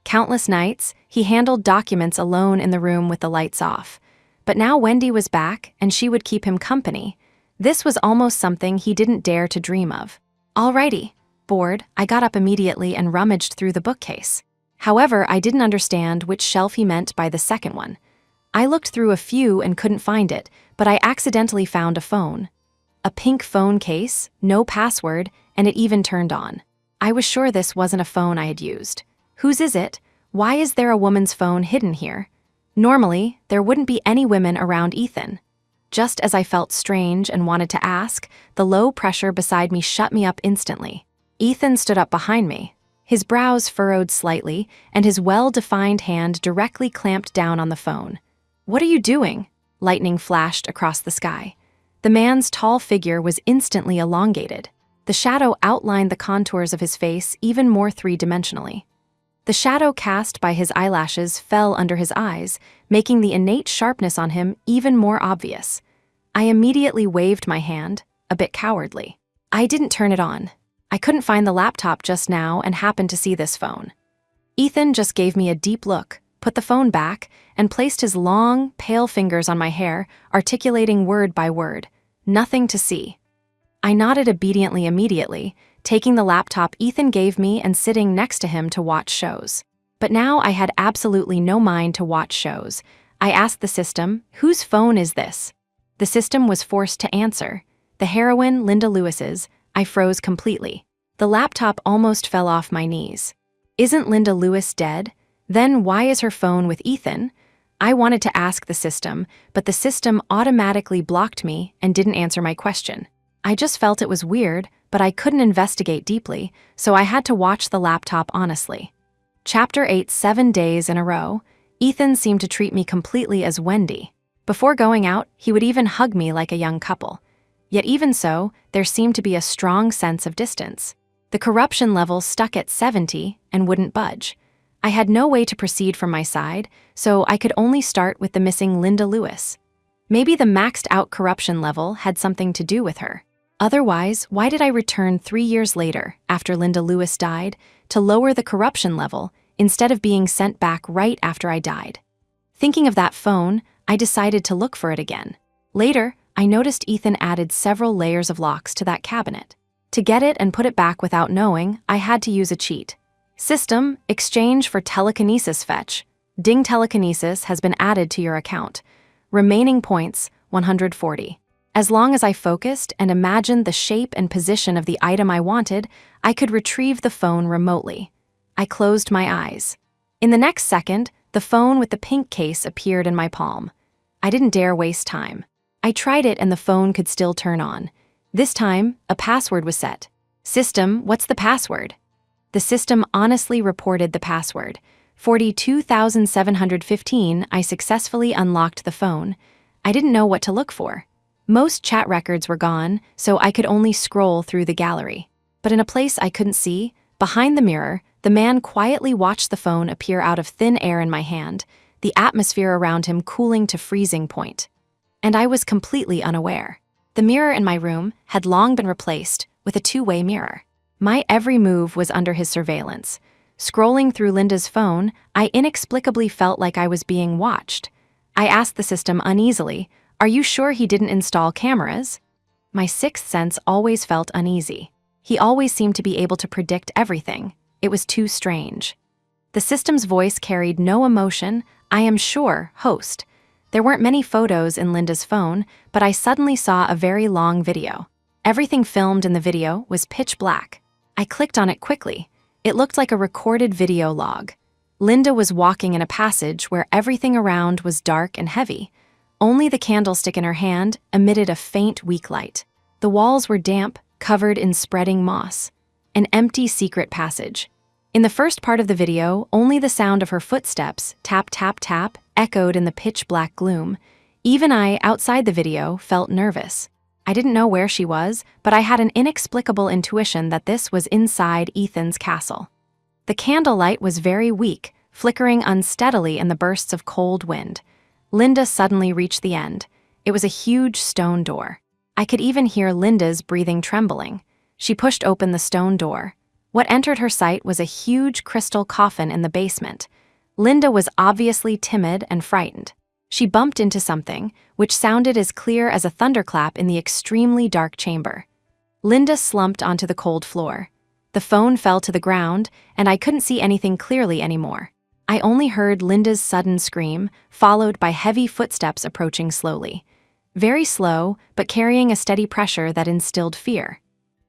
Countless nights, he handled documents alone in the room with the lights off. But now Wendy was back, and she would keep him company. This was almost something he didn't dare to dream of. Alrighty. Bored, I got up immediately and rummaged through the bookcase. However, I didn't understand which shelf he meant by the second one. I looked through a few and couldn't find it, but I accidentally found a phone. A pink phone case, no password, and it even turned on. I was sure this wasn't a phone I had used. Whose is it? Why is there a woman's phone hidden here? Normally, there wouldn't be any women around Ethan. Just as I felt strange and wanted to ask, the low pressure beside me shut me up instantly. Ethan stood up behind me. His brows furrowed slightly, and his well-defined hand directly clamped down on the phone. "What are you doing?" Lightning flashed across the sky. The man's tall figure was instantly elongated. The shadow outlined the contours of his face even more three-dimensionally. The shadow cast by his eyelashes fell under his eyes, making the innate sharpness on him even more obvious. I immediately waved my hand, a bit cowardly. I didn't turn it on. I couldn't find the laptop just now and happened to see this phone. Ethan just gave me a deep look, put the phone back, and placed his long, pale fingers on my hair, articulating word by word. Nothing to see. I nodded obediently immediately, taking the laptop Ethan gave me and sitting next to him to watch shows. But now I had absolutely no mind to watch shows. I asked the system, "Whose phone is this?" The system was forced to answer. The heroine, Linda Lewis's. I froze completely. The laptop almost fell off my knees. Isn't Linda Lewis dead? Then why is her phone with Ethan? I wanted to ask the system, but the system automatically blocked me and didn't answer my question. I just felt it was weird, but I couldn't investigate deeply, so I had to watch the laptop honestly. Chapter 8, 7 days in a row. Ethan seemed to treat me completely as Wendy. Before going out, he would even hug me like a young couple. Yet even so, there seemed to be a strong sense of distance. The corruption level stuck at 70 and wouldn't budge. I had no way to proceed from my side, so I could only start with the missing Linda Lewis. Maybe the maxed out corruption level had something to do with her. Otherwise, why did I return 3 years later, after Linda Lewis died, to lower the corruption level instead of being sent back right after I died? Thinking of that phone, I decided to look for it again. Later, I noticed Ethan added several layers of locks to that cabinet. To get it and put it back without knowing, I had to use a cheat. System, exchange for telekinesis fetch. Ding telekinesis has been added to your account. Remaining points, 140. As long as I focused and imagined the shape and position of the item I wanted, I could retrieve the phone remotely. I closed my eyes. In the next second, the phone with the pink case appeared in my palm. I didn't dare waste time. I tried it and the phone could still turn on. This time, a password was set. System, what's the password? The system honestly reported the password. 42,715. I successfully unlocked the phone. I didn't know what to look for. Most chat records were gone, so I could only scroll through the gallery. But in a place I couldn't see, behind the mirror, the man quietly watched the phone appear out of thin air in my hand, the atmosphere around him cooling to freezing point. and I was completely unaware. The mirror in my room had long been replaced with a two-way mirror. My every move was under his surveillance. Scrolling through Linda's phone, I inexplicably felt like I was being watched. I asked the system uneasily, "Are you sure he didn't install cameras?" My sixth sense always felt uneasy. He always seemed to be able to predict everything. It was too strange. The system's voice carried no emotion. "I am sure, host." There weren't many photos in Linda's phone, but I suddenly saw a very long video. Everything filmed in the video was pitch black. I clicked on it quickly. It looked like a recorded video log. Linda was walking in a passage where everything around was dark and heavy. Only the candlestick in her hand emitted a faint, weak light. The walls were damp, covered in spreading moss. An empty secret passage. In the first part of the video, only the sound of her footsteps, tap, tap, tap, echoed in the pitch-black gloom. Even I, outside the video, felt nervous. I didn't know where she was, but I had an inexplicable intuition that this was inside Ethan's castle. The candlelight was very weak, flickering unsteadily in the bursts of cold wind. Linda suddenly reached the end. It was a huge stone door. I could even hear Linda's breathing trembling. She pushed open the stone door. What entered her sight was a huge crystal coffin in the basement. Linda was obviously timid and frightened. She bumped into something, which sounded as clear as a thunderclap in the extremely dark chamber. Linda slumped onto the cold floor. The phone fell to the ground, and I couldn't see anything clearly anymore. I only heard Linda's sudden scream, followed by heavy footsteps approaching slowly. Very slow, but carrying a steady pressure that instilled fear.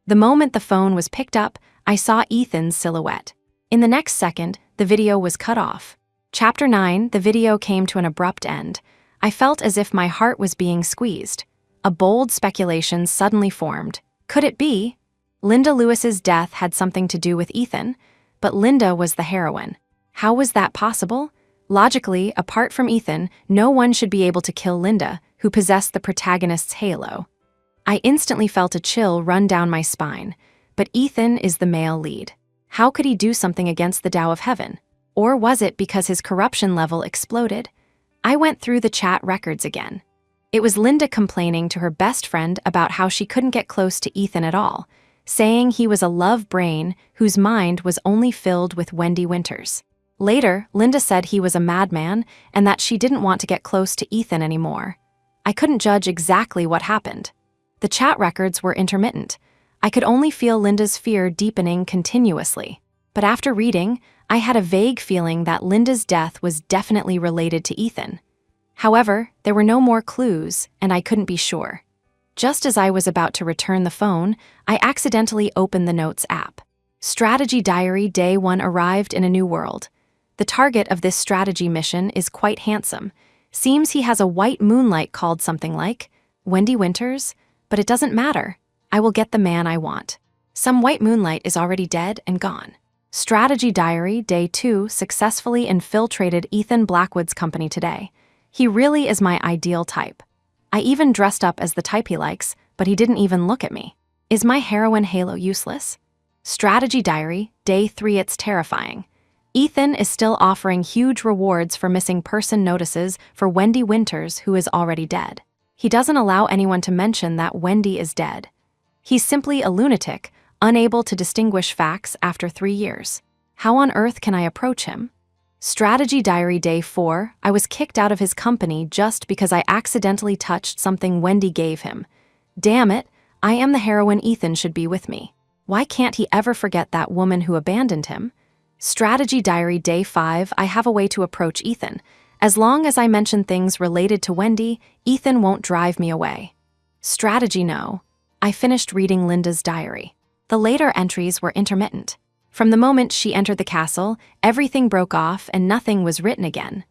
The moment the phone was picked up, I saw Ethan's silhouette. In the next second, the video was cut off. Chapter 9, the video came to an abrupt end. I felt as if my heart was being squeezed. A bold speculation suddenly formed. Could it be? Linda Lewis's death had something to do with Ethan, but Linda was the heroine. How was that possible? Logically, apart from Ethan, no one should be able to kill Linda, who possessed the protagonist's halo. I instantly felt a chill run down my spine. But Ethan is the male lead. How could he do something against the Tao of Heaven? Or was it because his corruption level exploded? I went through the chat records again. It was Linda complaining to her best friend about how she couldn't get close to Ethan at all, saying he was a love brain whose mind was only filled with Wendy Winters. Later, Linda said he was a madman and that she didn't want to get close to Ethan anymore. I couldn't judge exactly what happened. The chat records were intermittent. I could only feel Linda's fear deepening continuously. But after reading, I had a vague feeling that Linda's death was definitely related to Ethan. However, there were no more clues, and I couldn't be sure. Just as I was about to return the phone, I accidentally opened the Notes app. Strategy Diary Day 1 arrived in a new world. The target of this strategy mission is quite handsome. Seems he has a white moonlight called something like Wendy Winters, but it doesn't matter. I will get the man I want. Some white moonlight is already dead and gone. Strategy Diary Day 2 successfully infiltrated Ethan Blackwood's company today. He really is my ideal type. I even dressed up as the type he likes, but he didn't even look at me. Is my heroine halo useless? Strategy Diary Day 3 It's terrifying. Ethan is still offering huge rewards for missing person notices for Wendy Winters, who is already dead. He doesn't allow anyone to mention that Wendy is dead. He's simply a lunatic, unable to distinguish facts after 3 years. How on earth can I approach him? Strategy Diary Day 4, I was kicked out of his company just because I accidentally touched something Wendy gave him. Damn it, I am the heroine Ethan should be with me. Why can't he ever forget that woman who abandoned him? Strategy Diary Day 5, I have a way to approach Ethan. As long as I mention things related to Wendy, Ethan won't drive me away. Strategy No. I finished reading Linda's diary. The later entries were intermittent. From the moment she entered the castle, everything broke off and nothing was written again.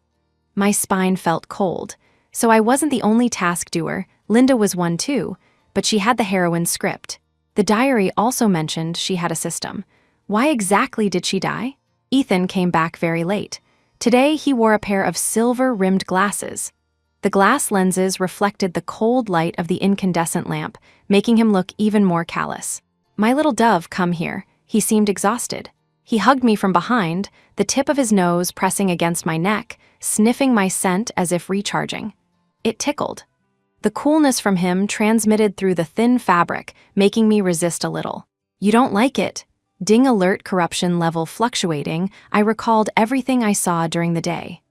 My spine felt cold. So I wasn't the only task doer, Linda was one too, but she had the heroine's script. The diary also mentioned she had a system. Why exactly did she die? Ethan came back very late. Today he wore a pair of silver-rimmed glasses. The glass lenses reflected the cold light of the incandescent lamp, making him look even more callous. My little dove, come here. He seemed exhausted. He hugged me from behind, the tip of his nose pressing against my neck, sniffing my scent as if recharging. It tickled. The coolness from him transmitted through the thin fabric, making me resist a little. You don't like it? Ding alert corruption level fluctuating, I recalled everything I saw during the day.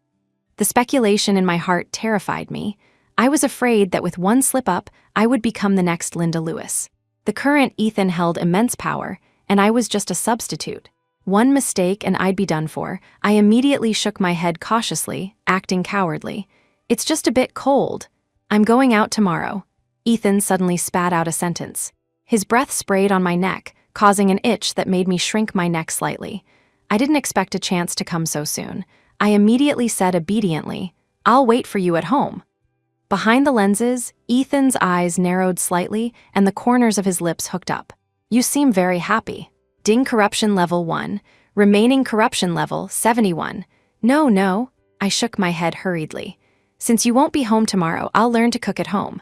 The speculation in my heart terrified me. I was afraid that with one slip-up, I would become the next Linda Lewis. The current Ethan held immense power, and I was just a substitute. One mistake and I'd be done for. I immediately shook my head cautiously, acting cowardly. It's just a bit cold. I'm going out tomorrow. Ethan suddenly spat out a sentence. His breath sprayed on my neck, causing an itch that made me shrink my neck slightly. I didn't expect a chance to come so soon. I immediately said obediently, "I'll wait for you at home." Behind the lenses, Ethan's eyes narrowed slightly and the corners of his lips hooked up. You seem very happy. Ding corruption level 1. Remaining corruption level 71. No. I shook my head hurriedly. Since you won't be home tomorrow, I'll learn to cook at home.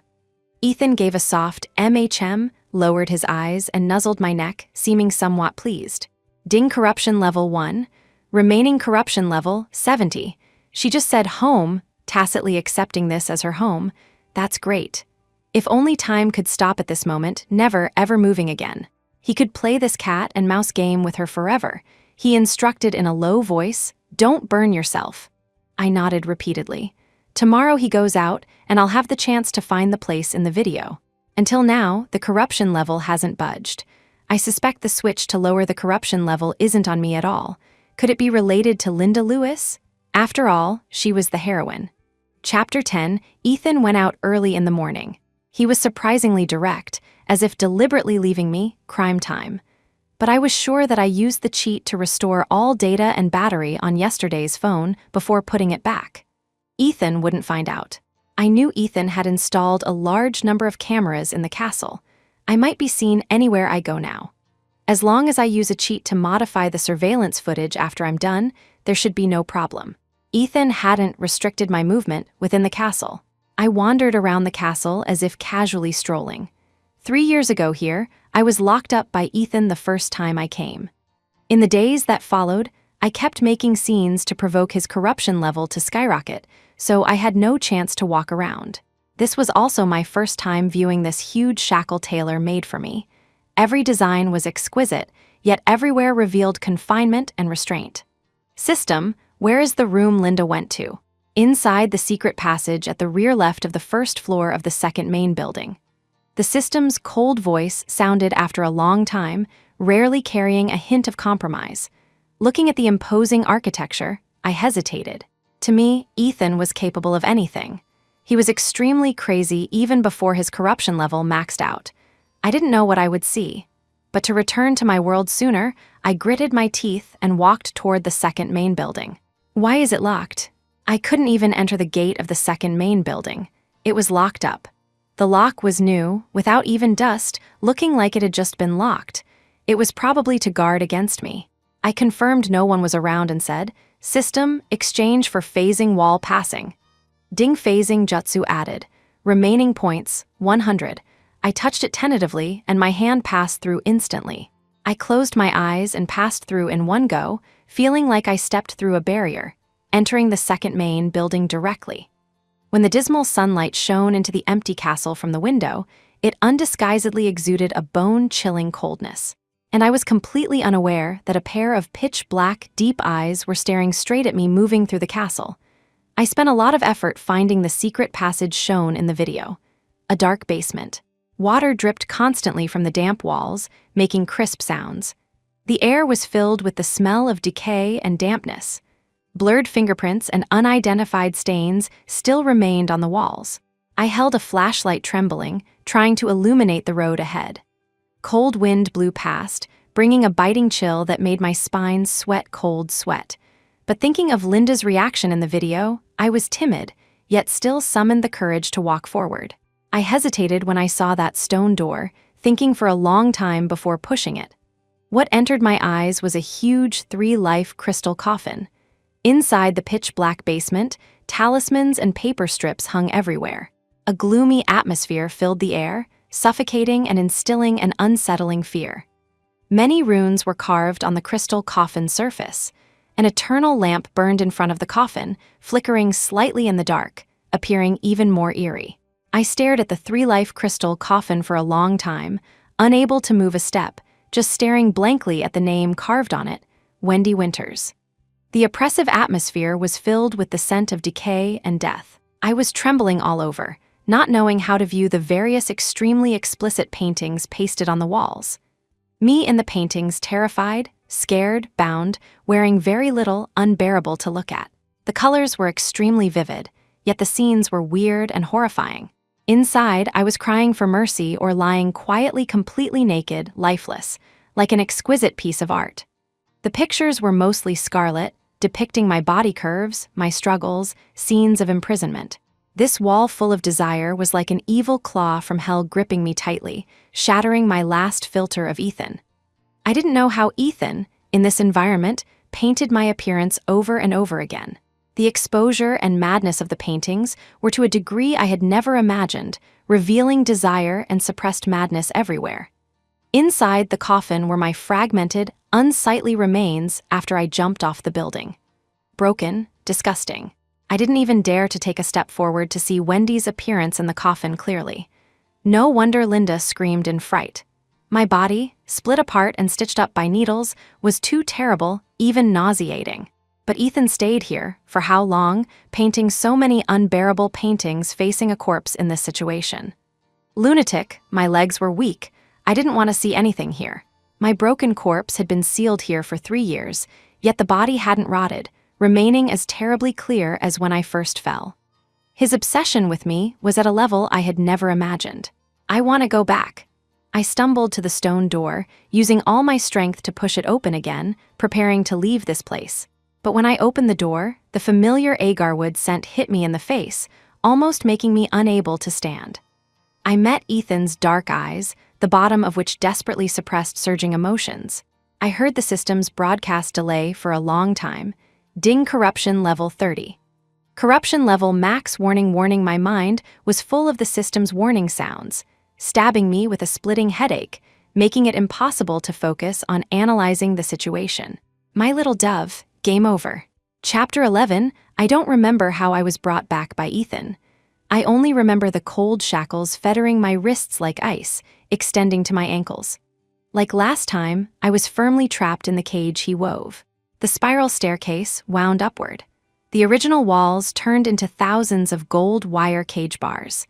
Ethan gave a soft MHM, lowered his eyes, and nuzzled my neck, seeming somewhat pleased. Ding corruption level 1. Remaining corruption level 70. She just said home, tacitly accepting this as her home. That's great. If only time could stop at this moment, never ever moving again. He could play this cat and mouse game with her forever. He instructed in a low voice, "Don't burn yourself." I nodded repeatedly. Tomorrow he goes out, and I'll have the chance to find the place in the video. Until now, the corruption level hasn't budged. I suspect the switch to lower the corruption level isn't on me at all. Could it be related to Linda Lewis? After all, she was the heroine. Chapter 10, Ethan went out early in the morning. He was surprisingly direct, as if deliberately leaving me crime time. But I was sure that I used the cheat to restore all data and battery on yesterday's phone before putting it back. Ethan wouldn't find out. I knew Ethan had installed a large number of cameras in the castle. I might be seen anywhere I go now. As long as I use a cheat to modify the surveillance footage after I'm done, there should be no problem. Ethan hadn't restricted my movement within the castle. I wandered around the castle as if casually strolling. 3 years ago here, I was locked up by Ethan the first time I came. In the days that followed, I kept making scenes to provoke his corruption level to skyrocket, so I had no chance to walk around. This was also my first time viewing this huge shackle tailor made for me. Every design was exquisite, yet everywhere revealed confinement and restraint. System, where is the room Linda went to? Inside the secret passage at the rear left of the first floor of the second main building. The system's cold voice sounded after a long time, rarely carrying a hint of compromise. Looking at the imposing architecture, I hesitated. To me, Ethan was capable of anything. He was extremely crazy even before his corruption level maxed out. I didn't know what I would see. But to return to my world sooner, I gritted my teeth and walked toward the second main building. Why is it locked? I couldn't even enter the gate of the second main building. It was locked up. The lock was new, without even dust, looking like it had just been locked. It was probably to guard against me. I confirmed no one was around and said, "System, exchange for phasing wall passing." Ding phasing jutsu added. Remaining points, 100. I touched it tentatively, and my hand passed through instantly. I closed my eyes and passed through in one go, feeling like I stepped through a barrier, entering the second main building directly. When the dismal sunlight shone into the empty castle from the window, it undisguisedly exuded a bone-chilling coldness. And I was completely unaware that a pair of pitch-black, deep eyes were staring straight at me moving through the castle. I spent a lot of effort finding the secret passage shown in the video. A dark basement. Water dripped constantly from the damp walls, making crisp sounds. The air was filled with the smell of decay and dampness. Blurred fingerprints and unidentified stains still remained on the walls. I held a flashlight trembling, trying to illuminate the road ahead. Cold wind blew past, bringing a biting chill that made my spine sweat cold sweat. But thinking of Linda's reaction in the video, I was timid, yet still summoned the courage to walk forward. I hesitated when I saw that stone door, thinking for a long time before pushing it. What entered my eyes was a huge 3-life crystal coffin. Inside the pitch-black basement, talismans and paper strips hung everywhere. A gloomy atmosphere filled the air, suffocating and instilling an unsettling fear. Many runes were carved on the crystal coffin surface. An eternal lamp burned in front of the coffin, flickering slightly in the dark, appearing even more eerie. I stared at the three-life crystal coffin for a long time, unable to move a step, just staring blankly at the name carved on it, Wendy Winters. The oppressive atmosphere was filled with the scent of decay and death. I was trembling all over, not knowing how to view the various extremely explicit paintings pasted on the walls. Me in the paintings terrified, scared, bound, wearing very little, unbearable to look at. The colors were extremely vivid, yet the scenes were weird and horrifying. Inside, I was crying for mercy or lying quietly completely naked, lifeless, like an exquisite piece of art. The pictures were mostly scarlet, depicting my body curves, my struggles, scenes of imprisonment. This wall full of desire was like an evil claw from hell gripping me tightly, shattering my last filter of Ethan. I didn't know how Ethan, in this environment, painted my appearance over and over again. The exposure and madness of the paintings were to a degree I had never imagined, revealing desire and suppressed madness everywhere. Inside the coffin were my fragmented, unsightly remains after I jumped off the building. Broken, disgusting. I didn't even dare to take a step forward to see Wendy's appearance in the coffin clearly. No wonder Linda screamed in fright. My body, split apart and stitched up by needles, was too terrible, even nauseating. But Ethan stayed here, for how long, painting so many unbearable paintings facing a corpse in this situation. Lunatic, my legs were weak. I didn't want to see anything here. My broken corpse had been sealed here for 3 years, yet the body hadn't rotted, remaining as terribly clear as when I first fell. His obsession with me was at a level I had never imagined. I want to go back. I stumbled to the stone door, using all my strength to push it open again, preparing to leave this place. But when I opened the door, the familiar agarwood scent hit me in the face, almost making me unable to stand. I met Ethan's dark eyes, the bottom of which desperately suppressed surging emotions. I heard the system's broadcast delay for a long time. Ding corruption level 30. Corruption level max warning. My mind was full of the system's warning sounds, stabbing me with a splitting headache, making it impossible to focus on analyzing the situation. My little dove, game over. Chapter 11, I don't remember how I was brought back by Ethan. I only remember the cold shackles fettering my wrists like ice, extending to my ankles. Like last time, I was firmly trapped in the cage he wove. The spiral staircase wound upward. The original walls turned into thousands of gold wire cage bars.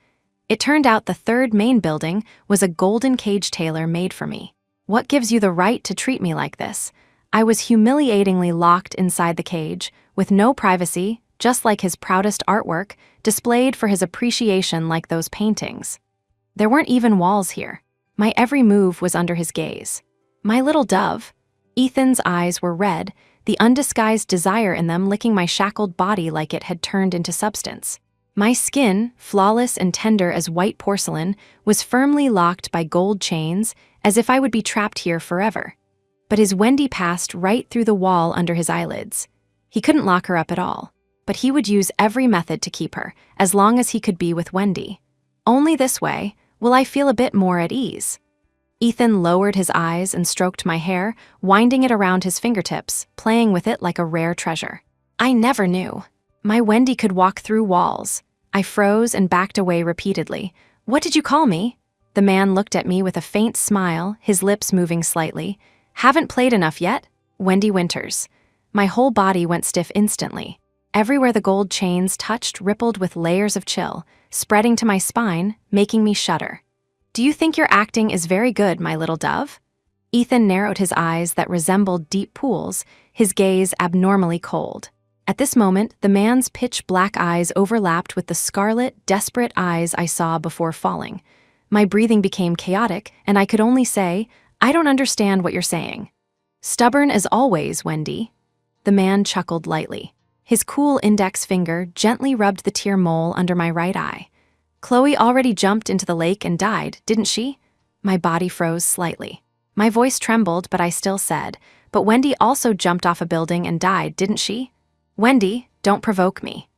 It turned out the third main building was a golden cage tailor made for me. What gives you the right to treat me like this? I was humiliatingly locked inside the cage, with no privacy, just like his proudest artwork, displayed for his appreciation like those paintings. There weren't even walls here. My every move was under his gaze. My little dove. Ethan's eyes were red, the undisguised desire in them licking my shackled body like it had turned into substance. My skin, flawless and tender as white porcelain, was firmly locked by gold chains, as if I would be trapped here forever. But his Wendy passed right through the wall under his eyelids. He couldn't lock her up at all, but he would use every method to keep her, as long as he could be with Wendy. Only this way will I feel a bit more at ease. Ethan lowered his eyes and stroked my hair, winding it around his fingertips, playing with it like a rare treasure. I never knew. My Wendy could walk through walls. I froze and backed away repeatedly. What did you call me? The man looked at me with a faint smile, his lips moving slightly. Haven't played enough yet? Wendy Winters. My whole body went stiff instantly. Everywhere the gold chains touched rippled with layers of chill, spreading to my spine, making me shudder. Do you think your acting is very good, my little dove? Ethan narrowed his eyes that resembled deep pools, his gaze abnormally cold. At this moment, the man's pitch-black eyes overlapped with the scarlet, desperate eyes I saw before falling. My breathing became chaotic, and I could only say, I don't understand what you're saying. Stubborn as always, Wendy. The man chuckled lightly. His cool index finger gently rubbed the tear mole under my right eye. Chloe already jumped into the lake and died, didn't she? My body froze slightly. My voice trembled, but I still said, but Wendy also jumped off a building and died, didn't she? Wendy, don't provoke me.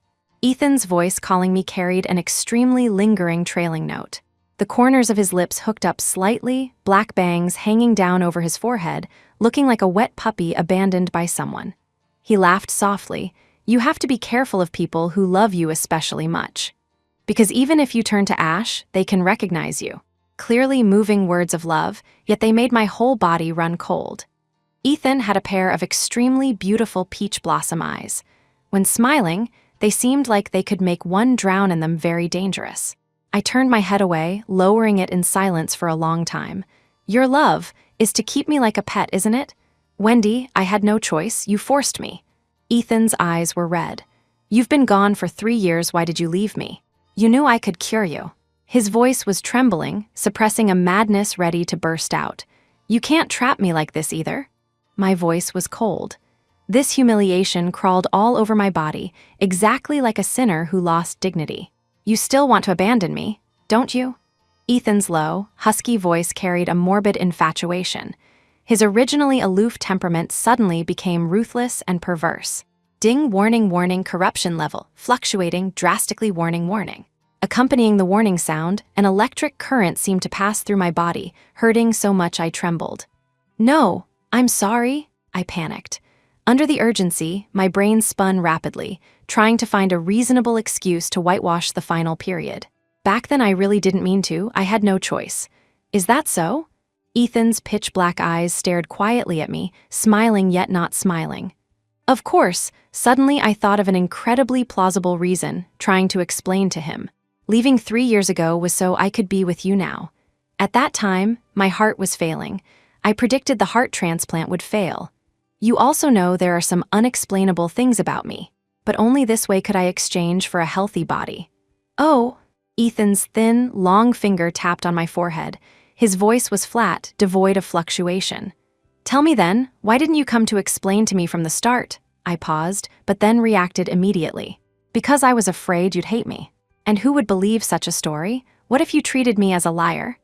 Ethan's voice calling me carried an extremely lingering trailing note. The corners of his lips hooked up slightly, black bangs hanging down over his forehead, looking like a wet puppy abandoned by someone. He laughed softly. You have to be careful of people who love you especially much. Because even if you turn to ash, they can recognize you. Clearly moving words of love, yet they made my whole body run cold. Ethan had a pair of extremely beautiful peach blossom eyes. When smiling, they seemed like they could make one drown in them very dangerous. I turned my head away, lowering it in silence for a long time. Your love is to keep me like a pet, isn't it? Wendy, I had no choice. You forced me. Ethan's eyes were red. You've been gone for 3 years. Why did you leave me? You knew I could cure you. His voice was trembling, suppressing a madness ready to burst out. You can't trap me like this either. My voice was cold. This humiliation crawled all over my body, exactly like a sinner who lost dignity. You still want to abandon me, don't you? Ethan's low, husky voice carried a morbid infatuation. His originally aloof temperament suddenly became ruthless and perverse. Ding, warning, warning, corruption level, fluctuating, drastically, warning, warning. Accompanying the warning sound, an electric current seemed to pass through my body, hurting so much I trembled. No, I'm sorry, I panicked. Under the urgency, my brain spun rapidly, trying to find a reasonable excuse to whitewash the final period. Back then I really didn't mean to, I had no choice. Is that so? Ethan's pitch-black eyes stared quietly at me, smiling yet not smiling. Of course, suddenly I thought of an incredibly plausible reason, trying to explain to him. Leaving 3 years ago was so I could be with you now. At that time, my heart was failing. I predicted the heart transplant would fail. You also know there are some unexplainable things about me, but only this way could I exchange for a healthy body. Oh, Ethan's thin, long finger tapped on my forehead. His voice was flat, devoid of fluctuation. Tell me then, why didn't you come to explain to me from the start? I paused, but then reacted immediately. Because I was afraid you'd hate me. And who would believe such a story? What if you treated me as a liar?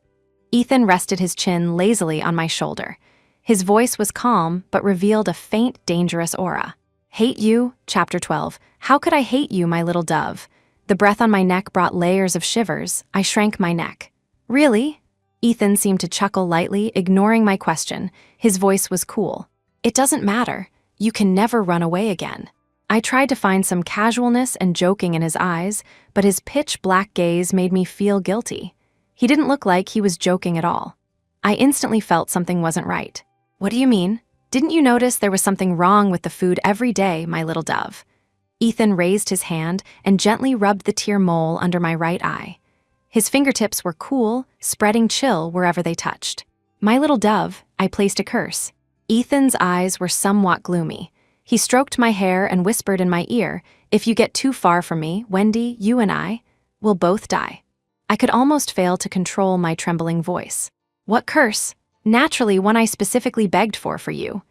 Ethan rested his chin lazily on my shoulder. His voice was calm, but revealed a faint, dangerous aura. Hate you? Chapter 12. How could I hate you, my little dove? The breath on my neck brought layers of shivers. I shrank my neck. Really? Ethan seemed to chuckle lightly, ignoring my question. His voice was cool. It doesn't matter. You can never run away again. I tried to find some casualness and joking in his eyes, but his pitch-black gaze made me feel guilty. He didn't look like he was joking at all. I instantly felt something wasn't right. What do you mean? Didn't you notice there was something wrong with the food every day, my little dove? Ethan raised his hand and gently rubbed the tear mole under my right eye. His fingertips were cool, spreading chill wherever they touched. My little dove, I placed a curse. Ethan's eyes were somewhat gloomy. He stroked my hair and whispered in my ear, if you get too far from me, Wendy, you and I will both die. I could almost fail to control my trembling voice. What curse? Naturally, one I specifically begged for you.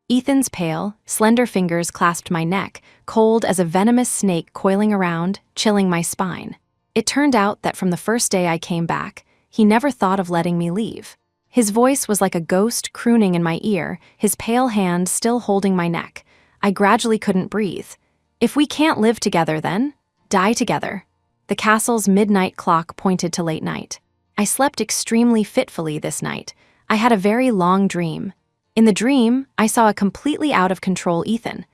Ethan's pale, slender fingers clasped my neck, cold as a venomous snake coiling around, chilling my spine. It turned out that from the first day I came back, he never thought of letting me leave. His voice was like a ghost crooning in my ear, his pale hand still holding my neck. I gradually couldn't breathe. If we can't live together then, die together. The castle's midnight clock pointed to late night. I slept extremely fitfully this night. I had a very long dream. In the dream, I saw a completely out-of-control Ethan.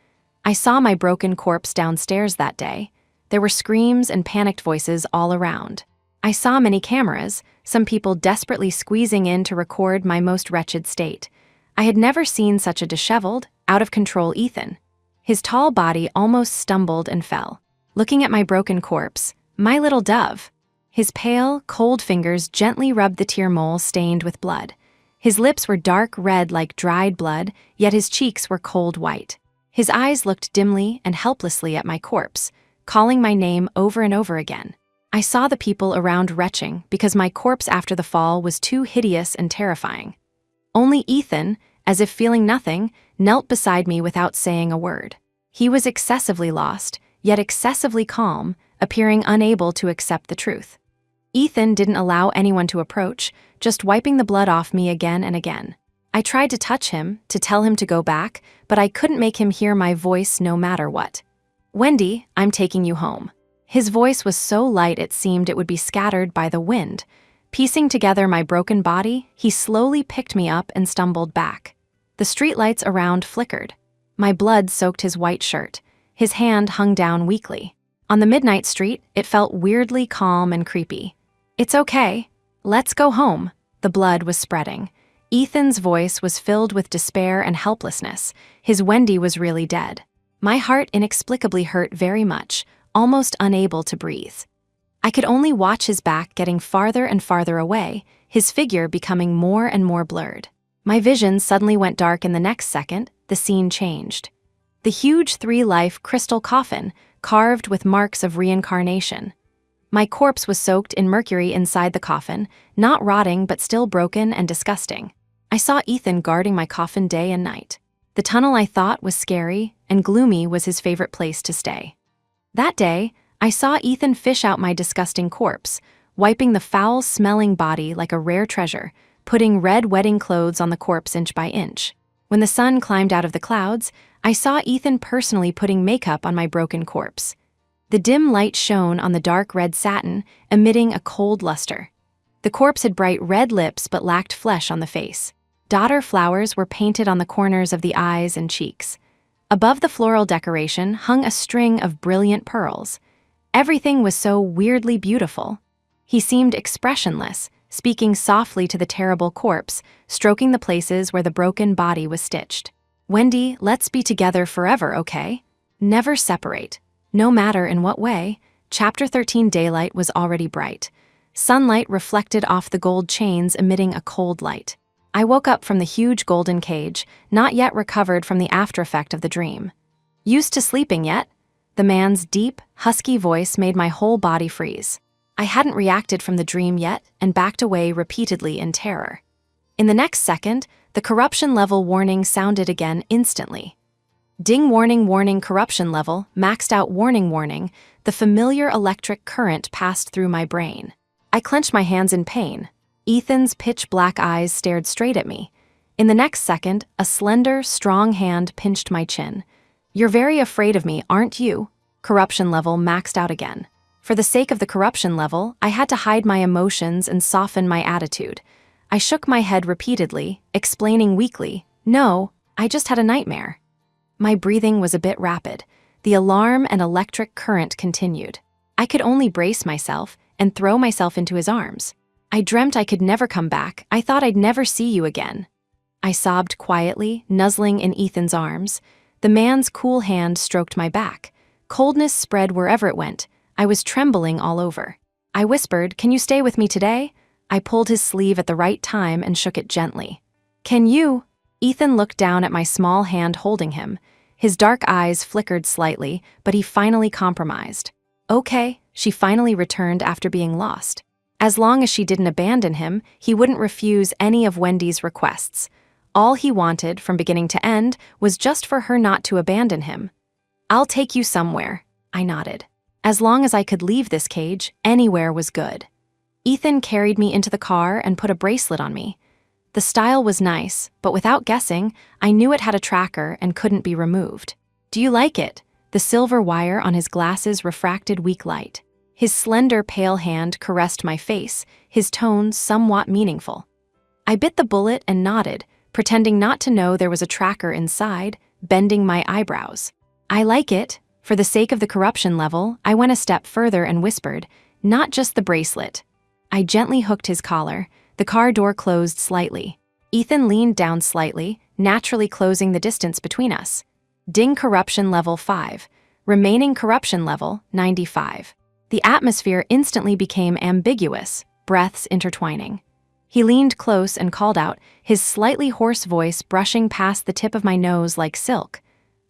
I saw my broken corpse downstairs that day. There were screams and panicked voices all around. I saw many cameras, some people desperately squeezing in to record my most wretched state. I had never seen such a disheveled, out-of-control Ethan. His tall body almost stumbled and fell. Looking at my broken corpse, my little dove. His pale, cold fingers gently rubbed the tear mole stained with blood. His lips were dark red like dried blood, yet his cheeks were cold white. His eyes looked dimly and helplessly at my corpse, calling my name over and over again. I saw the people around retching because my corpse after the fall was too hideous and terrifying. Only Ethan, as if feeling nothing, knelt beside me without saying a word. He was excessively lost, yet excessively calm, appearing unable to accept the truth. Ethan didn't allow anyone to approach, just wiping the blood off me again and again. I tried to touch him, to tell him to go back, but I couldn't make him hear my voice no matter what. Wendy, I'm taking you home. His voice was so light it seemed it would be scattered by the wind. Piecing together my broken body, he slowly picked me up and stumbled back. The streetlights around flickered. My blood soaked his white shirt. His hand hung down weakly. On the midnight street, it felt weirdly calm and creepy. "It's okay. Let's go home." The blood was spreading. Ethan's voice was filled with despair and helplessness. His Wendy was really dead. My heart inexplicably hurt very much, almost unable to breathe. I could only watch his back getting farther and farther away, his figure becoming more and more blurred. My vision suddenly went dark in the next second. The scene changed. The huge three-life crystal coffin, carved with marks of reincarnation. My corpse was soaked in mercury inside the coffin, not rotting but still broken and disgusting. I saw Ethan guarding my coffin day and night. The tunnel I thought was scary and gloomy was his favorite place to stay. That day, I saw Ethan fish out my disgusting corpse, wiping the foul-smelling body like a rare treasure, putting red wedding clothes on the corpse inch by inch. When the sun climbed out of the clouds, I saw Ethan personally putting makeup on my broken corpse. The dim light shone on the dark red satin, emitting a cold luster. The corpse had bright red lips but lacked flesh on the face. Dodder flowers were painted on the corners of the eyes and cheeks. Above the floral decoration hung a string of brilliant pearls. Everything was so weirdly beautiful. He seemed expressionless, speaking softly to the terrible corpse, stroking the places where the broken body was stitched. "Wendy, let's be together forever, okay? Never separate. No matter in what way." Chapter 13 Daylight was already bright. Sunlight reflected off the gold chains, emitting a cold light. I woke up from the huge golden cage, not yet recovered from the aftereffect of the dream. "Used to sleeping yet?" The man's deep, husky voice made my whole body freeze. I hadn't reacted from the dream yet and backed away repeatedly in terror. In the next second, the corruption level warning sounded again instantly. Ding, warning, warning, corruption level, maxed out, warning, warning. The familiar electric current passed through my brain. I clenched my hands in pain. Ethan's pitch-black eyes stared straight at me. In the next second, a slender, strong hand pinched my chin. "You're very afraid of me, aren't you?" Corruption level maxed out again. For the sake of the corruption level, I had to hide my emotions and soften my attitude. I shook my head repeatedly, explaining weakly, "No, I just had a nightmare." My breathing was a bit rapid. The alarm and electric current continued. I could only brace myself and throw myself into his arms. "I dreamt I could never come back. I thought I'd never see you again." I sobbed quietly, nuzzling in Ethan's arms. The man's cool hand stroked my back. Coldness spread wherever it went. I was trembling all over. I whispered, "Can you stay with me today?" I pulled his sleeve at the right time and shook it gently. "Can you?" Ethan looked down at my small hand holding him. His dark eyes flickered slightly, but he finally compromised. "Okay," she finally returned after being lost. As long as she didn't abandon him, he wouldn't refuse any of Wendy's requests. All he wanted, from beginning to end, was just for her not to abandon him. "I'll take you somewhere," I nodded. As long as I could leave this cage, anywhere was good. Ethan carried me into the car and put a bracelet on me. The style was nice, but without guessing, I knew it had a tracker and couldn't be removed. "Do you like it?" The silver wire on his glasses refracted weak light. His slender, pale hand caressed my face, his tone somewhat meaningful. I bit the bullet and nodded, pretending not to know there was a tracker inside, bending my eyebrows. "I like it." For the sake of the corruption level, I went a step further and whispered, "Not just the bracelet." I gently hooked his collar. The car door closed slightly. Ethan leaned down slightly, naturally closing the distance between us. Ding, corruption level 5. Remaining corruption level 95. The atmosphere instantly became ambiguous, breaths intertwining. He leaned close and called out, his slightly hoarse voice brushing past the tip of my nose like silk.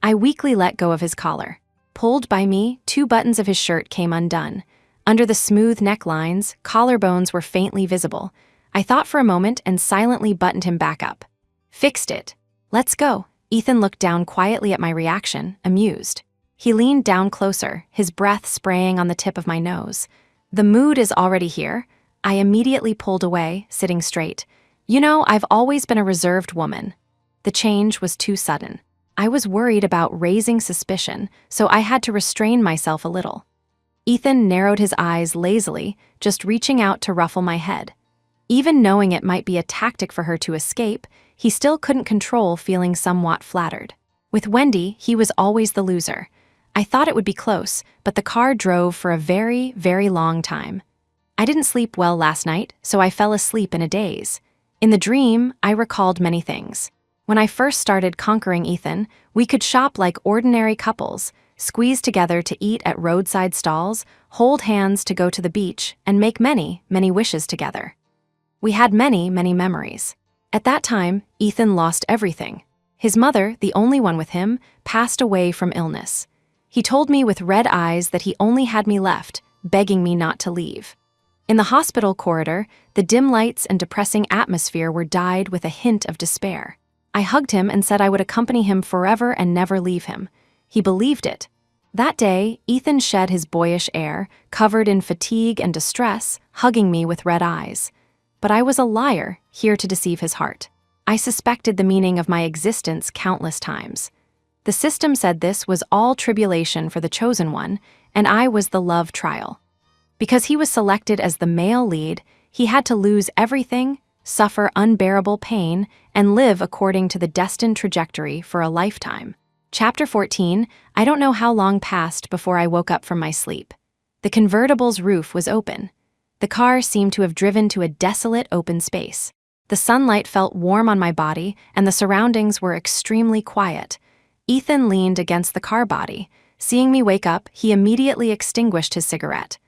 I weakly let go of his collar. Pulled by me, 2 buttons of his shirt came undone. Under the smooth necklines, collarbones were faintly visible. I thought for a moment and silently buttoned him back up. "Fixed it. Let's go." Ethan looked down quietly at my reaction, amused. He leaned down closer, his breath spraying on the tip of my nose. "The mood is already here." I immediately pulled away, sitting straight. "You know, I've always been a reserved woman." The change was too sudden. I was worried about raising suspicion, so I had to restrain myself a little. Ethan narrowed his eyes lazily, just reaching out to ruffle my head. Even knowing it might be a tactic for her to escape, he still couldn't control feeling somewhat flattered. With Wendy, he was always the loser. I thought it would be close, but the car drove for a very, very long time. I didn't sleep well last night, so I fell asleep in a daze. In the dream, I recalled many things. When I first started conquering Ethan, we could shop like ordinary couples, squeeze together to eat at roadside stalls, hold hands to go to the beach, and make many, many wishes together. We had many, many memories. At that time, Ethan lost everything. His mother, the only one with him, passed away from illness. He told me with red eyes that he only had me left, begging me not to leave. In the hospital corridor, the dim lights and depressing atmosphere were dyed with a hint of despair. I hugged him and said I would accompany him forever and never leave him. He believed it. That day, Ethan shed his boyish air, covered in fatigue and distress, hugging me with red eyes. But I was a liar, here to deceive his heart. I suspected the meaning of my existence countless times. The system said this was all tribulation for the chosen one, and I was the love trial. Because he was selected as the male lead, he had to lose everything, suffer unbearable pain, and live according to the destined trajectory for a lifetime. Chapter 14, I don't know how long passed before I woke up from my sleep. The convertible's roof was open. The car seemed to have driven to a desolate open space. The sunlight felt warm on my body, and the surroundings were extremely quiet. Ethan leaned against the car body. Seeing me wake up, he immediately extinguished his cigarette.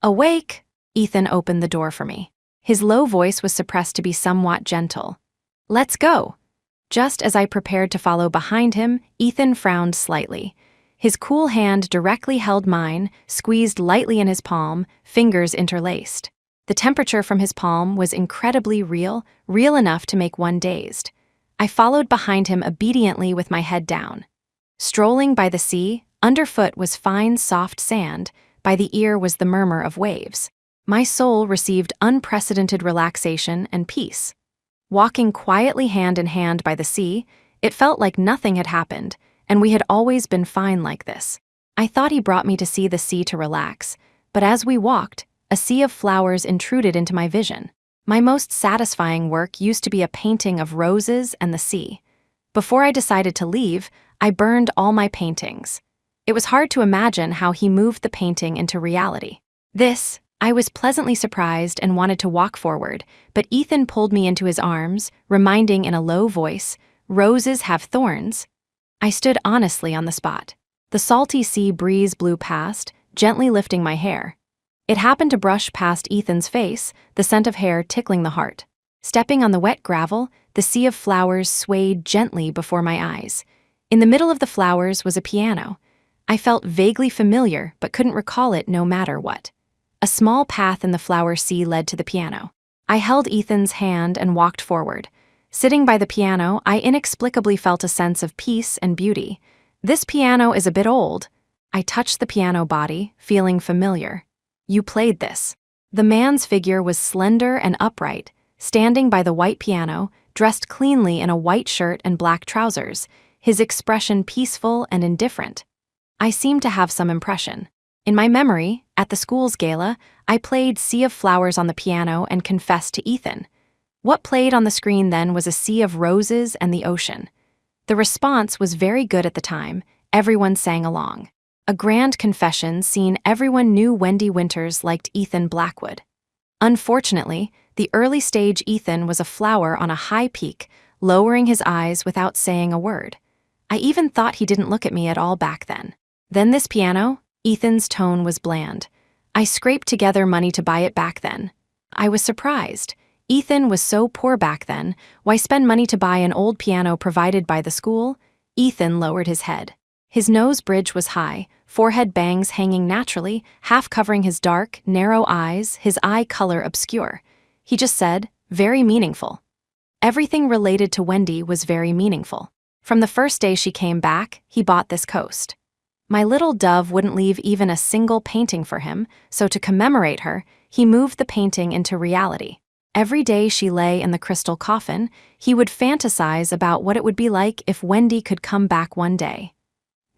"Awake!" Ethan opened the door for me. His low voice was suppressed to be somewhat gentle. "Let's go." Just as I prepared to follow behind him, Ethan frowned slightly. His cool hand directly held mine, squeezed lightly in his palm, fingers interlaced. The temperature from his palm was incredibly real enough to make one dazed. I followed behind him obediently with my head down. Strolling by the sea, underfoot was fine, soft sand, by the ear was the murmur of waves. My soul received unprecedented relaxation and peace. Walking quietly hand in hand by the sea, it felt like nothing had happened, and we had always been fine like this. I thought he brought me to see the sea to relax, but as we walked, a sea of flowers intruded into my vision. My most satisfying work used to be a painting of roses and the sea. Before I decided to leave, I burned all my paintings. It was hard to imagine how he moved the painting into reality. I was pleasantly surprised and wanted to walk forward, but Ethan pulled me into his arms, reminding in a low voice, "Roses have thorns." I stood honestly on the spot. The salty sea breeze blew past, gently lifting my hair. It happened to brush past Ethan's face, the scent of hair tickling the heart. Stepping on the wet gravel, the sea of flowers swayed gently before my eyes. In the middle of the flowers was a piano. I felt vaguely familiar, but couldn't recall it no matter what. A small path in the flower sea led to the piano. I held Ethan's hand and walked forward. Sitting by the piano, I inexplicably felt a sense of peace and beauty. This piano is a bit old. I touched the piano body, feeling familiar. You played this. The man's figure was slender and upright, standing by the white piano, dressed cleanly in a white shirt and black trousers, his expression peaceful and indifferent. I seemed to have some impression. In my memory, at the school's gala, I played Sea of Flowers on the piano and confessed to Ethan. What played on the screen then was a sea of roses and the ocean. The response was very good at the time. Everyone sang along. A grand confession scene. Everyone knew Wendy Winters liked Ethan Blackwood. Unfortunately, the early stage Ethan was a flower on a high peak, lowering his eyes without saying a word. I even thought he didn't look at me at all back then. Then this piano, Ethan's tone was bland. I scraped together money to buy it back then. I was surprised. Ethan was so poor back then, why spend money to buy an old piano provided by the school? Ethan lowered his head. His nose bridge was high, forehead bangs hanging naturally, half covering his dark, narrow eyes, his eye color obscure. He just said, "Very meaningful." Everything related to Wendy was very meaningful. From the first day she came back, he bought this coast. My little dove wouldn't leave even a single painting for him, so to commemorate her, he moved the painting into reality. Every day she lay in the crystal coffin, he would fantasize about what it would be like if Wendy could come back one day.